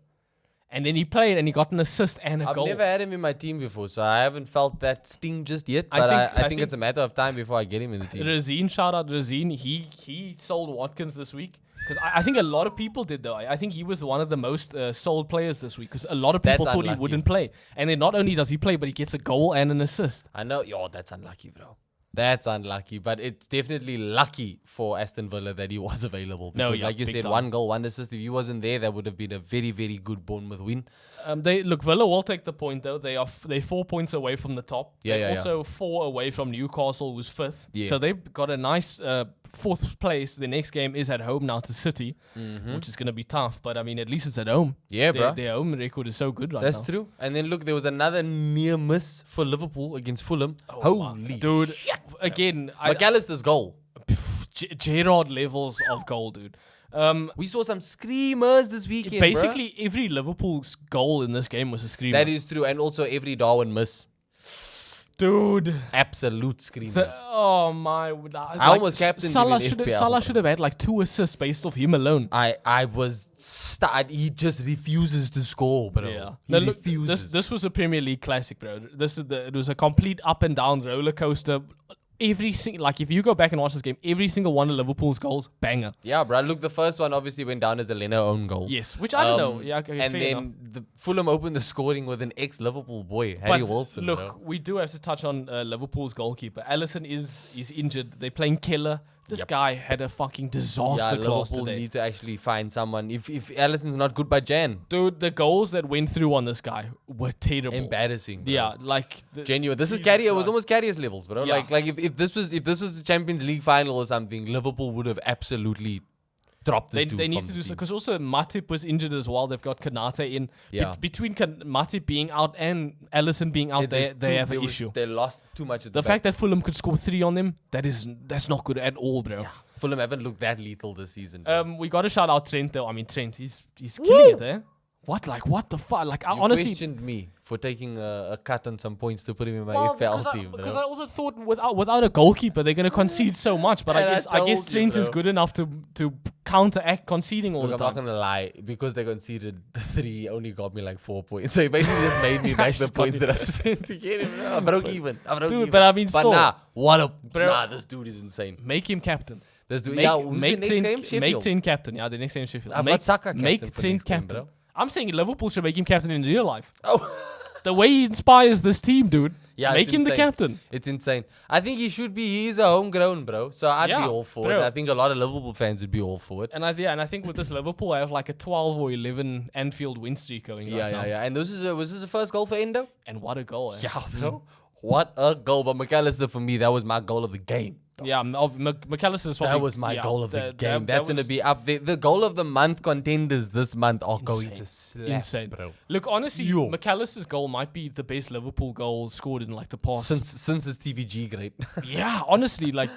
and then he played and he got an assist and a I've goal. never had him in my team before, so I haven't felt that sting just yet. I But think- I I think it's a matter of time before I get him in the team. Razine, shout out Razine. He sold Watkins this week. Because I think a lot of people did though. I think he was one of the most sold players this week. Because a lot of people That's thought unlucky. he wouldn't play. And then not only does he play, but he gets a goal and an assist. I know, that's unlucky, bro. That's unlucky, but it's definitely lucky for Aston Villa that he was available. Because No, yeah, like you big said, time. 1 goal, 1 assist. If he wasn't there, that would have been a very, very good Bournemouth win. Villa will take the point though. They're 4 points away from the top. Yeah, They're yeah, also 4 away from Newcastle, who's 5th. Yeah. So they've got a nice 4th place. The next game is at home now to City, which is going to be tough. But I mean, at least it's at home. Yeah, bro. Their home record is so good right That's now. true. And then look, there was another near miss for Liverpool against Fulham. Holy Dude, shit. again, McAllister's goal. Gerrard levels of goal, dude. We saw some screamers this weekend, Basically, every Liverpool's goal in this game was a screamer. That is true. And also every Darwin miss. Dude. Absolute screamers. Oh my! I almost captained him in FPL. Salah should have had like 2 assists based off him alone. I was he just refuses to score, bro. Yeah. He Now look, refuses. this was a Premier League classic, bro. It was a complete up and down roller coaster. If you go back and watch this game, every single one of Liverpool's goals, banger. Yeah, bro. Look, the first one obviously went down as a Leno own goal. Yes, which I don't know. Yeah, okay, and fair then enough. the Fulham opened the scoring with an ex-Liverpool boy, Harry But Wilson. look, bro. we do have to touch on Liverpool's goalkeeper. Alisson is injured. They're playing Keller. This guy had a fucking disaster class Liverpool today. need to actually find someone. If Alisson's not good by Jan, Dude, the goals that went through on this guy were terrible. embarrassing. Bro. Yeah, like Genuine. This is Jesus Carrier. It was Christ. almost Carrier's levels, bro. Yeah. Like if this was the Champions League final or something, Liverpool would have absolutely dropped this dude. They need from to the do so team. because also Matip was injured as well. They've got Kanate in. Yeah. Between Matip being out and Alisson being out, they have an issue. They lost too much at the The fact that Fulham could score 3 on them, that's not good at all, bro. Fulham haven't looked that lethal this season. Bro. We got to shout out Trent though. I mean Trent, he's killing it there. What the fuck? Like I You honestly questioned me for taking a cut on some points to put him in my Well, FPL team, because bro. I also thought without a goalkeeper they're gonna concede so much. But And I I guess told you, Trent is bro. good enough to counteract conceding all Look, the I'm not time. gonna lie, because they conceded 3, only got me like 4 points. So he basically just made me back the Just got points you that I spent to get him. I broke even. Dude, but I mean, still. This dude is insane. Make him captain. This dude, Make, who's make the next game? Trent, make Sheffield. Trent captain. Yeah, the next game Sheffield. I've make got Saka captain make for Trent next game, captain. bro. I'm saying Liverpool should make him captain in real life. Oh, The way he inspires this team, dude. Yeah, Make it's him the insane. captain. It's insane. I think he should be. He's a homegrown, bro. So I'd be Yeah, all for bro. it. I think a lot of Liverpool fans would be all for it. And I think with this Liverpool, I have like a 12 or 11 Anfield win streak going right now. Yeah. And was this the first goal for Endo? And what a goal! Eh? Yeah, bro. What a goal! But McAllister, for me, that was my goal of the game. Yeah, McAllister's probably, That was my goal of the game. That's going to was be up there. The goal of the month contenders this month are going to slap, insane, bro. Look, honestly, Yo. McAllister's goal might be the best Liverpool goal scored in like the past. Since his TVG great. Yeah, honestly, like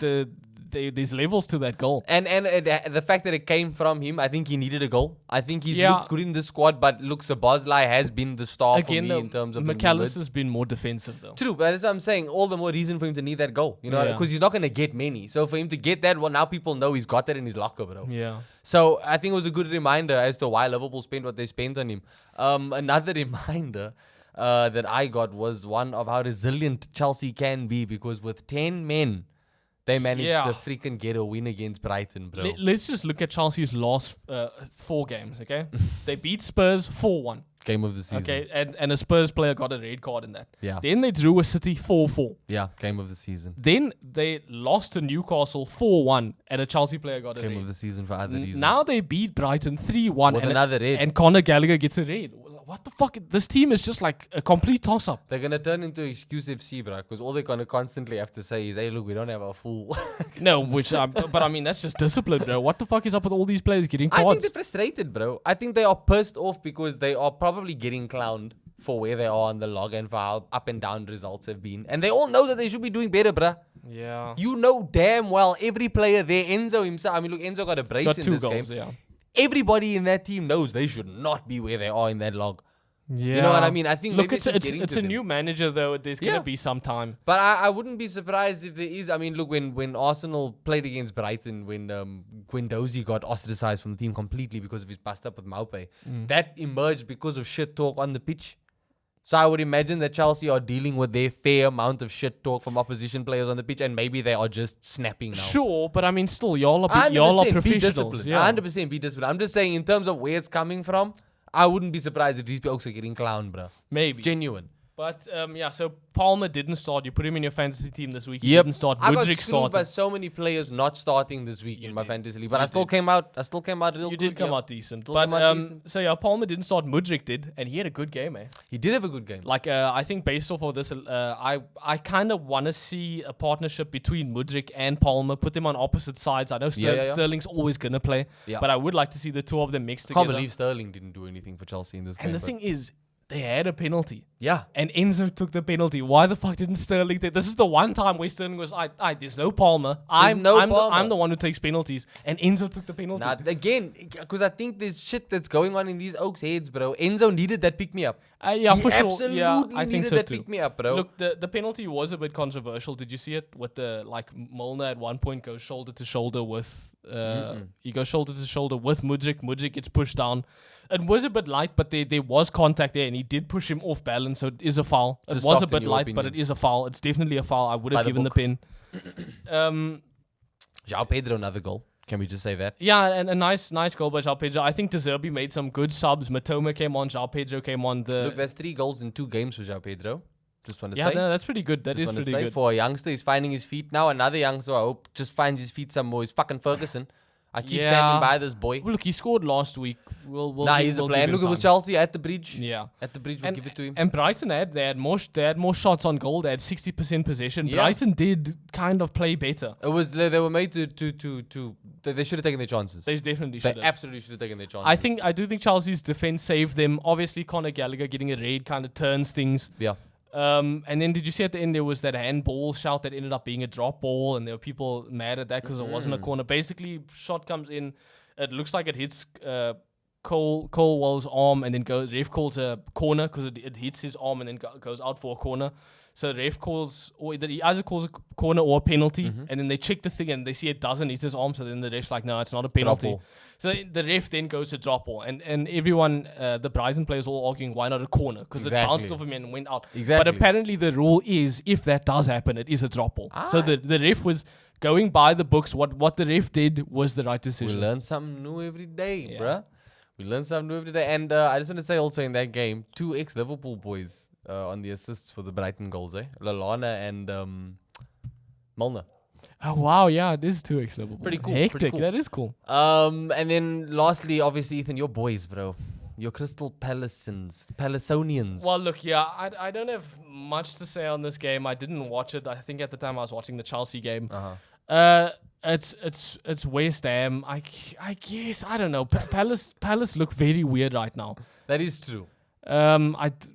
there's levels to that goal. And the fact that it came from him, I think he needed a goal. I think he's Yeah. looked good in the squad, but look, Szoboszlai has been the star for me though, in terms of the McAllister's been more defensive though. True, but that's what I'm saying. All the more reason for him to need that goal. You know, Yeah. because he's not going to get many. So for him to get that, well, now people know he's got that in his locker, bro. Yeah. So I think it was a good reminder as to why Liverpool spent what they spent on him. Another reminder that I got was one of how resilient Chelsea can be, because with 10 men, they managed Yeah. to freaking get a win against Brighton, bro. Let's just look at Chelsea's last 4 games, okay? They beat Spurs 4-1, Game of the season. okay? And a Spurs player got a red card in that. Yeah. Then they drew a City 4-4. Yeah, game of the season. Then they lost to Newcastle 4-1, and a Chelsea player got a Game red. of the season for other reasons. Now they beat Brighton 3-1. With and another red. And Conor Gallagher gets a red. What the fuck? This team is just like a complete toss-up. They're going to turn into Excuse FC, bro, because all they're going to constantly have to say is, hey, look, we don't have a full... No, but I mean, that's just discipline, bro. What the fuck is up with all these players getting I think cards? they're frustrated, bro. I think they are pissed off because they are probably getting clowned for where they are on the log and for how up and down results have been. And they all know that they should be doing better, bro. Yeah. You know damn well every player there, Enzo himself. I mean, look, Enzo got a brace Got in 2 this goals, game. yeah. Everybody in that team knows they should not be where they are in that log. Yeah. You know what I mean? I think Look, maybe it's just getting it's to a them. new manager though. There's gonna Yeah. be some time. But I wouldn't be surprised if there is. I mean, look, when Arsenal played against Brighton, when Guendouzi got ostracized from the team completely because of his bust up with Maupe, that emerged because of shit talk on the pitch. So I would imagine that Chelsea are dealing with their fair amount of shit talk from opposition players on the pitch, and maybe they are just snapping now. Sure, but I mean, still, y'all are 100% be professionals. disciplined. Yeah. 100% be disciplined. I'm just saying, in terms of where it's coming from, I wouldn't be surprised if these folks are getting clowned, bro. Maybe. Genuine. But yeah, so Palmer didn't start. You put him in your fantasy team this week. He Yep. didn't start. I got Mudryk screwed by started. so many players not starting this week in my did. fantasy league, but You I still did. came out. I still came out real You good. did come yeah. out decent. Still But came out decent. so yeah, Palmer didn't start. Mudryk did, and he had a good game, eh? He did have a good game. Like I think based off of this, I kind of want to see a partnership between Mudryk and Palmer. Put them on opposite sides. I know Yeah. Sterling's always gonna play, Yeah. but I would like to see the two of them mixed I can't together. believe Sterling didn't do anything for Chelsea in this game. And the but- thing is, they had a penalty. yeah, And Enzo took the penalty. Why the fuck didn't Sterling take? This is the one time where Sterling was, there's no Palmer. I'm Palmer. the one who takes penalties, and Enzo took the penalty. now again, because I think there's shit that's going on in these Oaks heads, bro. Enzo needed that pick me up. Yeah, He for sure. absolutely Yeah, I think needed so that too. pick me up, bro. Look, the penalty was a bit controversial. Did you see it? With the Molnar at one point goes shoulder to shoulder with he goes shoulder to shoulder with Mudryk. Mudryk gets pushed down. It was a bit light, but there was contact there, and he did push him off balance, so it is a foul. So It was a soft in bit your light, but opinion. it is a foul. It's definitely a foul. I would By have the given the book. pin. João Pedro, another goal. Can we just say that? Yeah, and a nice goal by João Pedro. I think De Zerbi made some good subs. Matoma came on. João Pedro came on. Look, that's 3 goals in 2 games for João Pedro. Just want to Yeah, say. no, that's pretty good. That Just is wanna pretty say, good. for a youngster, he's finding his feet now. Another youngster, I hope, just finds his feet some more. He's fucking Ferguson. I keep Yeah. standing by this boy. Well, look, he scored last week. We'll He's a we'll player. give him Look, it was time. Chelsea at the bridge. Yeah. At the bridge, we'll give it to him. And Brighton they had more shots on goal. They had 60% possession. Yeah. Brighton did kind of play better. It was they were made to they should have taken their chances. They definitely They should have. absolutely should have taken their chances. I do think Chelsea's defense saved them. Obviously, Conor Gallagher getting a raid kind of turns things. Yeah. And then did you see at the end there was that handball shout that ended up being a drop ball, and there were people mad at that because it wasn't a corner. Basically, shot comes in, it looks like it hits Colwell's arm, and then ref calls a corner because it hits his arm and then goes out for a corner. So the ref calls, or either he either calls a corner or a penalty, and then they check the thing and they see it doesn't hit his arm. So then the ref's like, no, it's not a penalty. ball. So the ref then goes to drop ball, and everyone, the Brighton players, all arguing why not a corner because it bounced Exactly. off him and went out. Exactly. But apparently the rule is if that does happen, it is a drop ball. So the ref was going by the books. What the ref did was the right We decision. learn something new every day, Yeah. bruh. We learn something new every day. And I just want to say also in that game, 2 ex-Liverpool boys on the assists for the Brighton goals, eh? Lallana and Milner. Oh wow, yeah, it is 2x Liverpool. Pretty cool, Hectic. pretty cool. That is cool. And then lastly, obviously, Ethan, your boys, bro. Your Crystal Palaceonians. Well, look, yeah, I don't have much to say on this game. I didn't watch it. I think at the time I was watching the Chelsea game. It's West Ham. I guess I don't know. Palace look very weird right now. That is true. And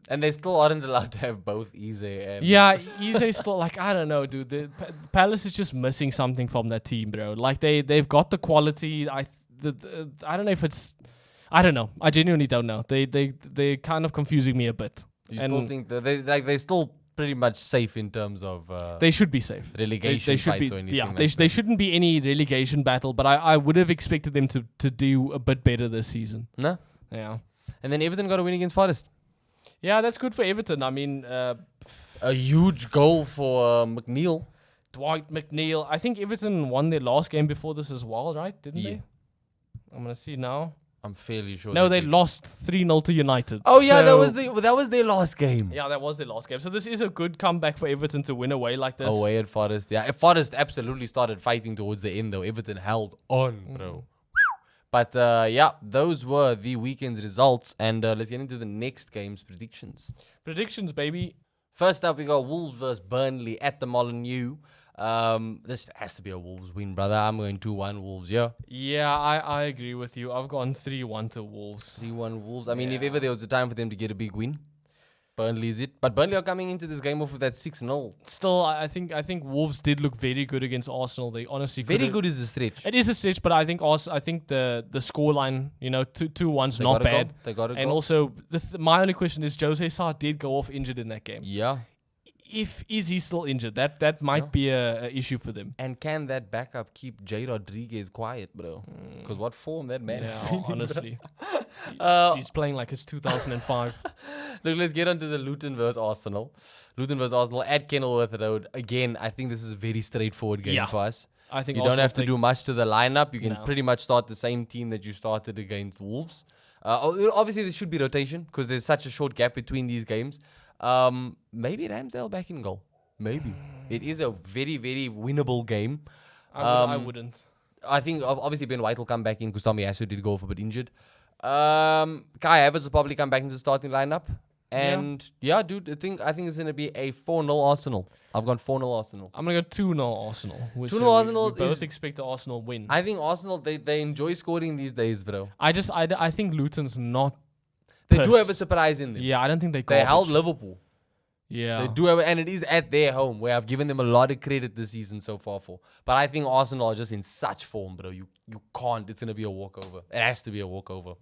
they still aren't allowed to have both Eze and... Yeah, Eze's still like, I don't know, dude. The Palace is just missing something from that team, bro. Like they've got the quality. I don't know if it's... I don't know. I genuinely don't know. They're kind of confusing me a bit. You still think that they're still pretty much safe in terms of... they should be safe. Relegation fights or anything. Yeah, they shouldn't be any relegation battle, but I would have expected them to do a bit better this season. No? Yeah. And then Everton got a win against Forest. Yeah, that's good for Everton. I mean... a huge goal for McNeil. Dwight McNeil. I think Everton won their last game before this as well, right? Didn't they? I'm going to see now. I'm fairly sure. No, they lost 3-0 to United. Oh yeah, that was their last game. Yeah, that was their last game. So this is a good comeback for Everton to win away like this. Away at Forest. Yeah, Forest absolutely started fighting towards the end though. Everton held on, bro. But yeah, those were the weekend's results. And let's get into the next game's predictions. Predictions, baby. First up, we got Wolves versus Burnley at the Molineux. This has to be a Wolves win, brother. I'm going 2-1 Wolves, yeah. Yeah, I agree with you. I've gone 3-1 to Wolves. 3-1 Wolves. I mean, if ever there was a time for them to get a big win, Burnley is it. But Burnley are coming into this game off with that 6-0. Still, I think Wolves did look very good against Arsenal. They honestly very good is a stretch. It is a stretch, but I think the scoreline, 2-1's not bad. They got it. And also, my only question is, Jose Sarr did go off injured in that game. Yeah. Is he still injured? That might be a issue for them. And can that backup keep J. Rodriguez quiet, bro? Because what form that man is in, honestly. He's playing like it's 2005. Look, let's get on to the Luton versus Arsenal. Luton versus Arsenal at Kenilworth Road. Again, I think this is a very straightforward game for us. I think you don't have to do much to the lineup. You can pretty much start the same team that you started against Wolves. Obviously, there should be rotation because there's such a short gap between these games. Maybe Ramsdale back in goal. Maybe. It is a very, very winnable game. I wouldn't. I think obviously Ben White will come back in because Tommy Asu did go off a bit injured. Kai Havertz will probably come back into the starting lineup. And yeah, dude, I think it's going to be a 4-0 Arsenal. I've gone 4-0 Arsenal. I'm going to go 2-0 Arsenal. 2-0 Arsenal. We both expect the Arsenal win. I think Arsenal, they enjoy scoring these days, bro. I think Luton's not. They do have a surprise in them. Yeah, I don't think they held Liverpool. Yeah. They do have, and it is at their home where I've given them a lot of credit this season so far for. But I think Arsenal are just in such form, bro. You can't. It's going to be a walkover. It has to be a walkover.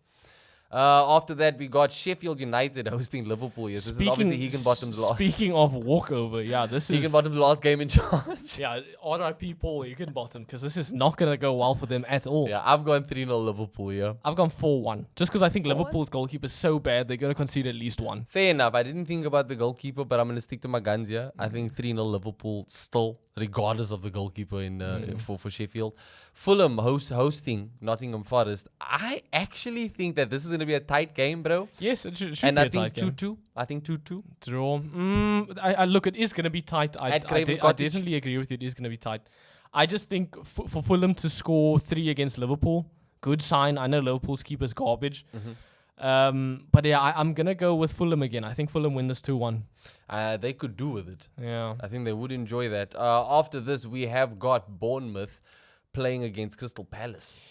After that, we got Sheffield United hosting Liverpool. Yes, this is obviously Higginbottom's last. Speaking of walkover, yeah, this is Higginbottom's last game in charge. Yeah, R.I.P. Paul Higginbottom, because this is not gonna go well for them at all. Yeah, I've gone 3-0 Liverpool. Yeah, I've gone 4-1, just because I think Liverpool's goalkeeper is so bad they're gonna concede at least one. Fair enough. I didn't think about the goalkeeper, but I'm gonna stick to my guns here. I think 3-0 Liverpool still, regardless of the goalkeeper for Sheffield. Fulham hosting Nottingham Forest. I actually think that this is going to be a tight game, bro. Yes, it should and be I a think tight 2-2. I think 2-2. Draw. I look, it is going to be tight. I definitely agree with you. It is going to be tight. I just think for Fulham to score 3 against Liverpool, good sign. I know Liverpool's keeper's garbage. But yeah, I'm going to go with Fulham again. I think Fulham win this 2-1. They could do with it. Yeah. I think they would enjoy that. After this, we have got Bournemouth playing against Crystal Palace.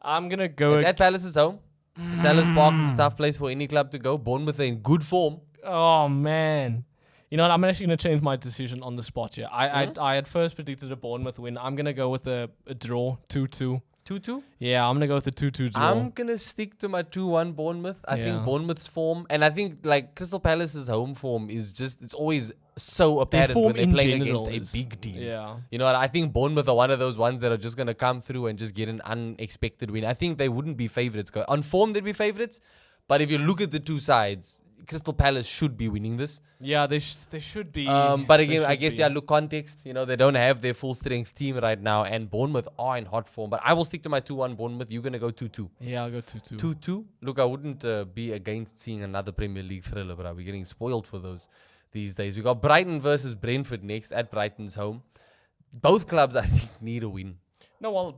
I'm going to go... At Palace's home. Selhurst Park is a tough place for any club to go. Bournemouth are in good form. Oh, man. You know what? I'm actually going to change my decision on the spot here. I had first predicted a Bournemouth win. I'm going to go with a draw, 2-2. 2-2? Yeah, I'm going to go with a 2-2 draw. I'm going to stick to my 2-1 Bournemouth. I think Bournemouth's form, and I think like Crystal Palace's home form is just, it's always so apparent when they're playing against a big team. Yeah. You know what? I think Bournemouth are one of those ones that are just going to come through and just get an unexpected win. I think they wouldn't be favourites. On form, they'd be favourites. But if you look at the two sides, Crystal Palace should be winning this. Yeah, they should be. But they again, I should guess, be. yeah, look, context. They don't have their full strength team right now, and Bournemouth are in hot form. But I will stick to my 2-1 Bournemouth. You're going to go 2-2. Yeah, I'll go 2-2. 2-2. Look, I wouldn't be against seeing another Premier League thriller, but we're getting spoiled for those these days. We got Brighton versus Brentford next at Brighton's home. Both clubs, I think, need a win. No, well,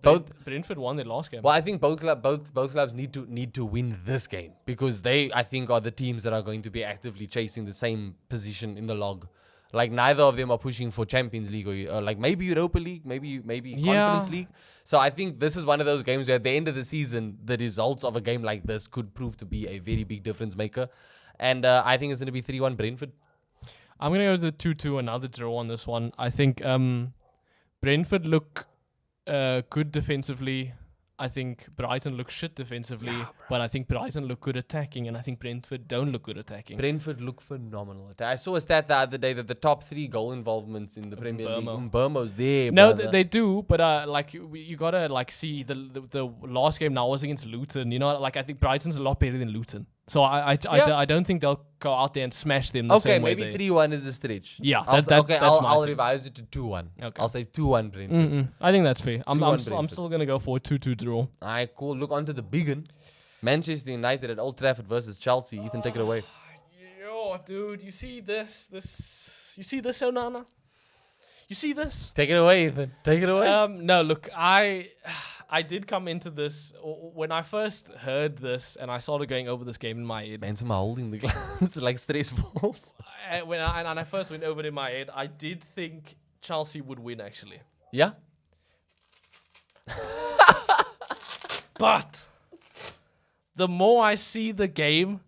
Brentford won their last game. Well, I think both clubs need to win this game, because they, I think, are the teams that are going to be actively chasing the same position in the log. Like, neither of them are pushing for Champions League or like maybe Europa League, maybe Conference League. So I think this is one of those games where at the end of the season, the results of a game like this could prove to be a very big difference maker. And I think it's going to be 3-1 Brentford. I'm going to go to 2-2, another draw on this one. I think Brentford look good defensively. I think Brighton look shit defensively, but I think Brighton look good attacking, and I think Brentford don't look good attacking. Brentford look phenomenal. I saw a stat the other day that the top 3 goal involvements in the Premier League, Mbomo's there. No, brother. they do, but you gotta see the last game now was against Luton. I think Brighton's a lot better than Luton, so I don't think they'll go out there and smash them. Okay, maybe 3-1 is a stretch. Yeah, I'll revise it to 2-1. Okay. I'll say 2-1 Brentford. I think that's fair. I'm Brentford. still gonna go for a 2-2 draw. Alright, cool. Look onto the big one. Manchester United at Old Trafford versus Chelsea. Ethan, take it away. Yo, dude, you see this? You see this, Onana? You see this? Take it away, Ethan. Take it away. No, look, I did come into this when I first heard this and I started going over this game in my head. Man, am holding the glass like stress balls. When I first went over it in my head, I did think Chelsea would win, actually. Yeah? But the more I see the game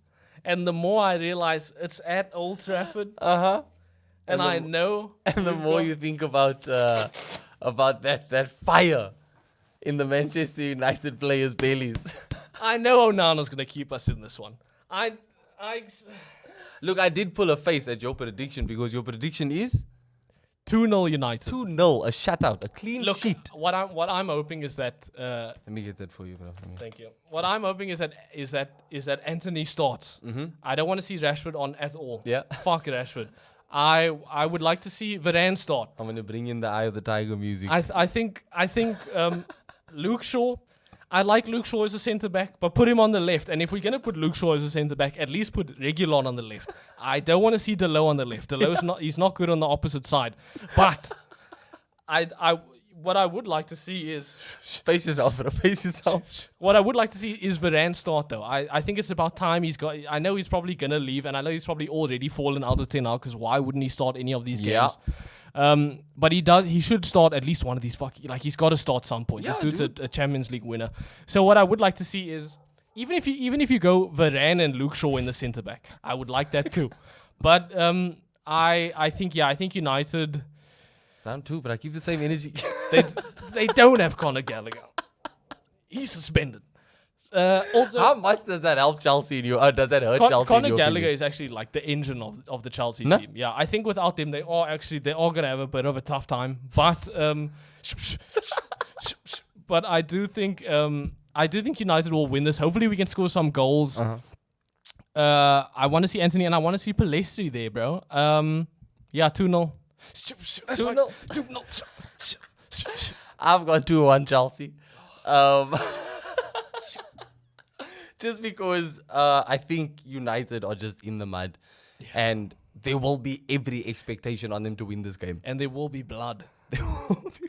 and the more I realize it's at Old Trafford, and I know, and the more you think about that fire in the Manchester United players' bellies. I know Onana's gonna keep us in this one. Look, I did pull a face at your prediction, because your prediction is 2-0 United. 2-0, a shutout, a clean sheet. What I'm hoping is that. Let me get that for you, bro. Thank you. What I'm hoping is that Anthony starts. I don't want to see Rashford on at all. Yeah. Fuck Rashford. I would like to see Varane start. I'm gonna bring in the Eye of the Tiger music. I think Luke Shaw. I like Luke Shaw as a centre back, but put him on the left. And if we're gonna put Luke Shaw as a centre back, at least put Reguilon on the left. I don't want to see Delo on the left. Delo's he's not good on the opposite side. But what I would like to see is Face yourself, bro. Face yourself. What I would like to see is Varane start, though. I think it's about time I know he's probably gonna leave, and I know he's probably already fallen out of 10 now, because why wouldn't he start any of these games? But he should start at least one of these he's got to start some point. Yeah, this dude's a Champions League winner. So what I would like to see is, even if you go Varane and Luke Shaw in the centre back, I would like that too. But I think United, Round 2, but I keep the same energy. they don't have Conor Gallagher. He's suspended. Also, how much does that help Chelsea in you? Does that hurt Chelsea? Conor Gallagher is actually like the engine of the Chelsea team. Yeah, I think without them, they are gonna have a bit of a tough time. But but I do think United will win this. Hopefully, we can score some goals. I want to see Anthony and I want to see Palestri there, bro. Yeah, 2-0. 2-0. I've got 2-1 Chelsea. Just because I think United are just in the mud, and there will be every expectation on them to win this game. And there will be blood. There will be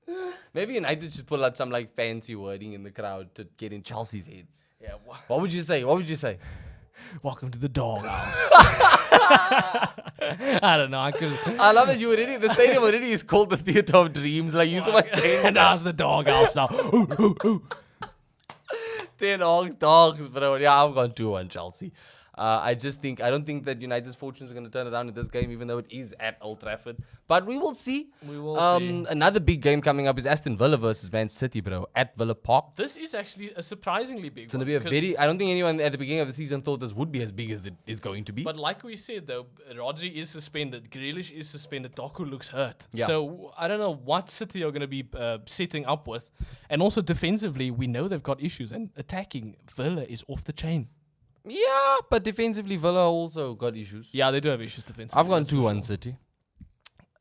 blood. Maybe United should pull out some like fancy wording in the crowd to get in Chelsea's heads. Yeah. What would you say? What would you say? Welcome to the doghouse. I don't know. I love it. The stadium already is called the Theatre of Dreams. Like, you so much change. And now's the doghouse now. 10 dogs, bro. Yeah, I've gone 2-1 Chelsea. I don't think that United's fortunes are going to turn around in this game, even though it is at Old Trafford. But we will see. We will see. Another big game coming up is Aston Villa versus Man City, bro, at Villa Park. This is actually a surprisingly big It's going to be I don't think anyone at the beginning of the season thought this would be as big as it is going to be. But like we said, though, Rodri is suspended. Grealish is suspended. Doku looks hurt. Yeah. So I don't know what City are going to be setting up with. And also defensively, we know they've got issues. And attacking, Villa is off the chain. Yeah, but defensively, Villa also got issues. Yeah, they do have issues defensively. I've gone that's for 2-1 sure. City.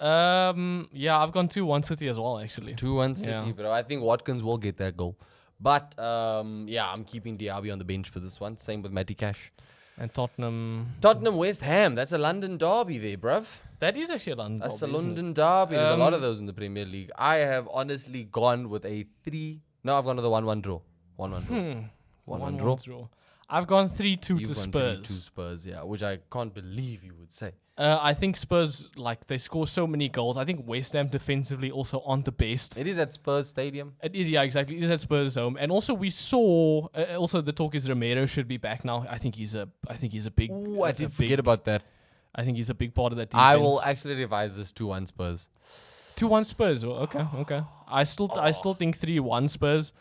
Yeah, I've gone 2-1 City as well, actually. 2-1 City, Yeah. bro. I think Watkins will get that goal. But, yeah, I'm keeping Diaby on the bench for this one. Same with Matty Cash. And Tottenham. Tottenham, West Ham. That's a London derby there, bruv. That is actually a London That's derby, a isn't it? London derby. There's a lot of Um, those in the Premier League. I have honestly gone with a 3... No, I've gone with a 1-1 draw. 1-1 draw. 1-1 draw. draw. I've gone 3-2 to You've gone Spurs. 3-2 Spurs, yeah. Which I can't believe you would say. I think Spurs, like, they score so many goals. I think West Ham defensively also aren't the best. It is at Spurs Stadium. It is, yeah, exactly. It is at Spurs' home, and also we saw. Also, the talk is Romero should be back now. I think he's a big. Ooh, I a did big- forget about that. I think he's a big part of that defense. I will actually revise this 2-1 Spurs. 2-1 Spurs. Oh, okay. I still think 3-1 Spurs.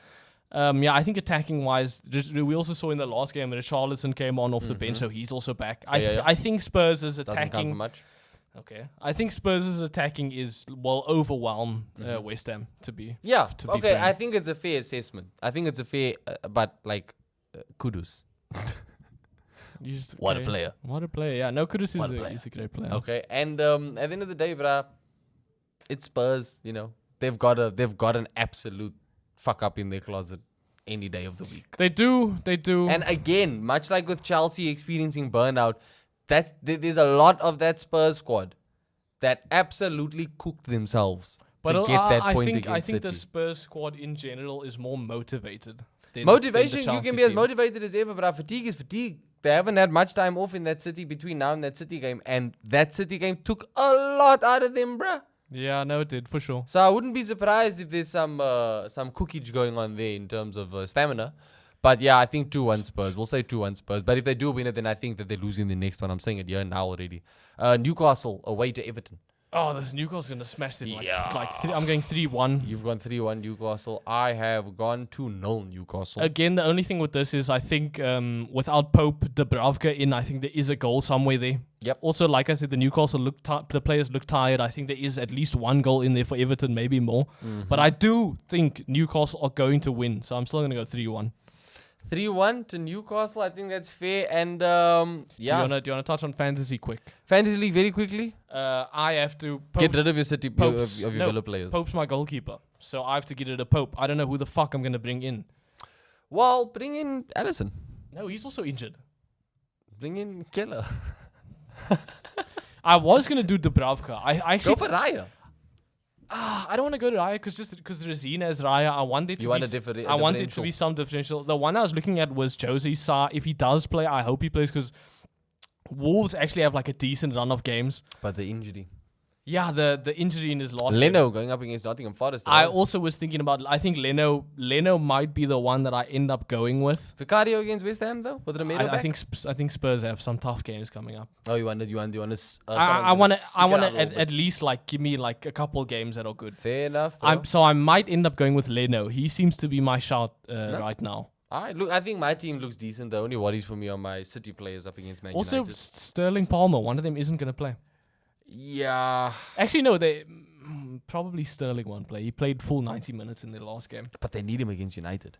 Yeah, I think attacking wise, we also saw in the last game that Richarlison came on off the bench, so he's also back. Yeah. I think Spurs is Doesn't count for attacking. much. Okay, I think Spurs' attacking will overwhelm West Ham to be. Yeah, To be okay. fair. I think it's a fair assessment. I think it's a fair, but like, kudos. What a player. What a player! Yeah, no, Kudus What a player. is a great player. Okay, and at the end of the day, bruh, it's Spurs. You know, they've got an absolute fuck up in their closet any day of the week. They do. And again, much like with Chelsea experiencing burnout, there's a lot of that Spurs squad that absolutely cooked themselves to get that point against I think City. the Spurs squad in general is more motivated. Motivation, than the you can Chelsea be as team. motivated as ever, but fatigue is fatigue. They haven't had much time off in that City between now and that City game, and that City game took a lot out of them, bruh. Yeah, no, it did for sure. So I wouldn't be surprised if there's some cookage going on there in terms of stamina. But yeah, I think 2-1 Spurs. We'll say 2-1 Spurs. But if they do win it, then I think that they're losing the next one. I'm saying it here now already. Newcastle away to Everton. Oh, this Newcastle's gonna smash them. Yeah. I'm going 3-1. You've gone 3-1 Newcastle. I have gone 2-0 Newcastle. Again, the only thing with this is I think without Pope, Dubravka in, I think there is a goal somewhere there. Yep. Also, like I said, the players look tired. I think there is at least one goal in there for Everton, maybe more. But I do think Newcastle are going to win, so I'm still gonna go 3-1. 3-1 to Newcastle. I think that's fair. And yeah. Do you wanna touch on fantasy quick? Fantasy League very quickly. I have to Get rid of your City Pope's- of your no, Villa players. Pope's my goalkeeper, so I have to get rid of Pope. I don't know who the fuck I'm gonna bring in. Well, bring in Allison. No, he's also injured. Bring in Keller. I was gonna do Dubravka. I actually Go for Raya. I don't want to go to Raya because Rezina as Raya. I want it to You be. want a I want it to differential. be some differential. The one I was looking at was Josie Sa. If he does play, I hope he plays because Wolves actually have like a decent run of games. But the injury. Yeah, the injury in his last game. Leno going up against Nottingham Forest. I right? also was thinking about. I think Leno might be the one that I end up going with. Vicario against West Ham though, with Romero I back? think Spurs have some tough games coming up. Oh, you want to I want to at least like give me like a couple games that are good. Fair enough. Bro. So I might end up going with Leno. He seems to be my shout right now. I think my team looks decent. The only worries for me are my City players up against Man Also, United. Sterling Palmer, one of them isn't going to play. Yeah, Actually, no, they probably Sterling won't play. He played full 90 minutes in their last game. but they need him against United.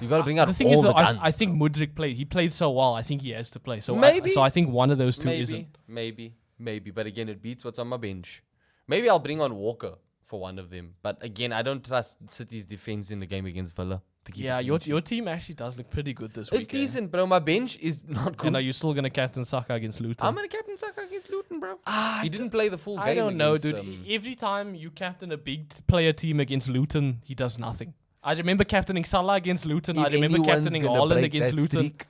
You got to bring out The thing all is, the though, guns. I think Mudryk played. He played so well. I think he has to play. So Maybe. so I think one of those two isn't. Maybe. But again, it beats what's on my bench. Maybe I'll bring on Walker for one of them. But again, I don't trust City's defense in the game against Villa. To keep Yeah, a clean your sheet. team actually does look pretty good this It's week. decent, bro. My bench is not good. And are you still going to captain Saka against Luton? I'm gonna captain Saka against Luton, bro. He didn't play the full game. I don't know, against, dude. Every time you captain a big player team against Luton, he does nothing. I remember captaining Salah against Luton. I if remember anyone's captaining gonna Haaland break against that Luton. streak,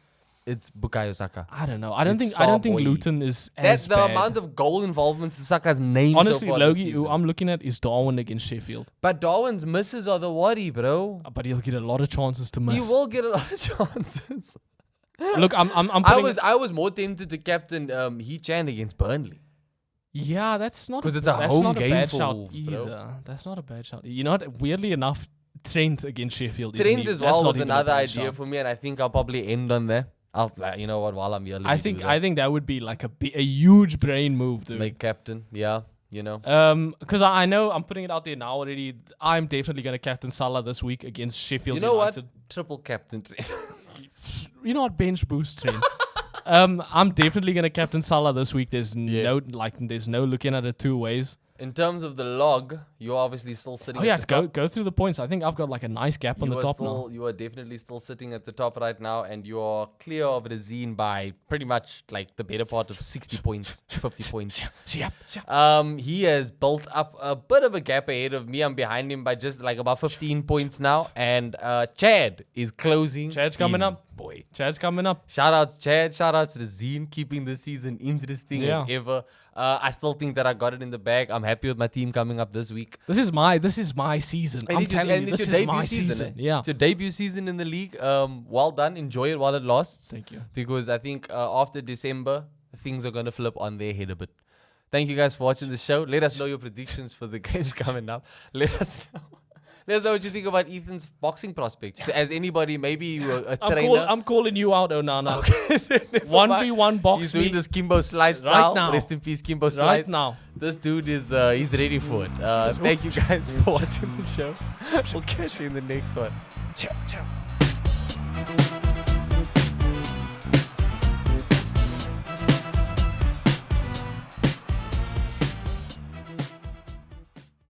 it's Bukayo Saka. I don't know. I don't It's think Starboy. Luton is That's as the bad. amount of goal involvement in Saka's name Honestly, so far this Logie, who season. I'm looking at is Darwin against Sheffield. But Darwin's misses are the worry, bro. But he'll get a lot of chances to miss. He will get a lot of chances. Look, I'm putting I was more tempted to captain He-Chan against Burnley. Yeah, that's not 'Cause it's a that's home not game bad for shout Wolves, bro. either. That's not a bad shout. You know what? Weirdly enough, Trent against Sheffield. Trent as well was another idea for. for me, and I think I'll probably end on there. You know what? While I'm here, let I me do think that would be like a huge brain move, dude. make captain. Yeah, you know. Because I know I'm putting it out there now already. I'm definitely gonna captain Salah this week against Sheffield You know United. what? Triple captain. what, bench boost train. I'm definitely gonna captain Salah this week. There's no looking at it two ways. In terms of the log, you're obviously still sitting. Oh yeah, at the top. go through the points. I think I've got like a nice gap on the top now. You are definitely still sitting at the top right now, and you are clear of Razine by pretty much like the better part of 60 points, 50 points. He has built up a bit of a gap ahead of me. I'm behind him by just like about 15 points now, and Chad is closing. Chad's coming in. up. Boy, Chad's coming up. shout outs Chad, shout outs Razine, keeping the season interesting as ever. I still think that I got it in the bag. I'm happy with my team coming up this week. This is my season. And I'm telling you, it's this your is my debut season. Yeah. It's your debut season in the league. Well done. Enjoy it while it lasts. Thank you. Because I think after December, things are going to flip on their head a bit. Thank you guys for watching the show. Let us know your predictions for the games coming up. Let us know. Let us know what you think about Ethan's boxing prospects. As anybody, maybe you were a trainer. I'm calling you out, Onana. Okay. 1v1 box He's me doing this Kimbo slice right now. Rest in peace, Kimbo right slice. now. This dude is he's ready for it. Thank you guys for watching the show. We'll catch you in the next one. Ciao.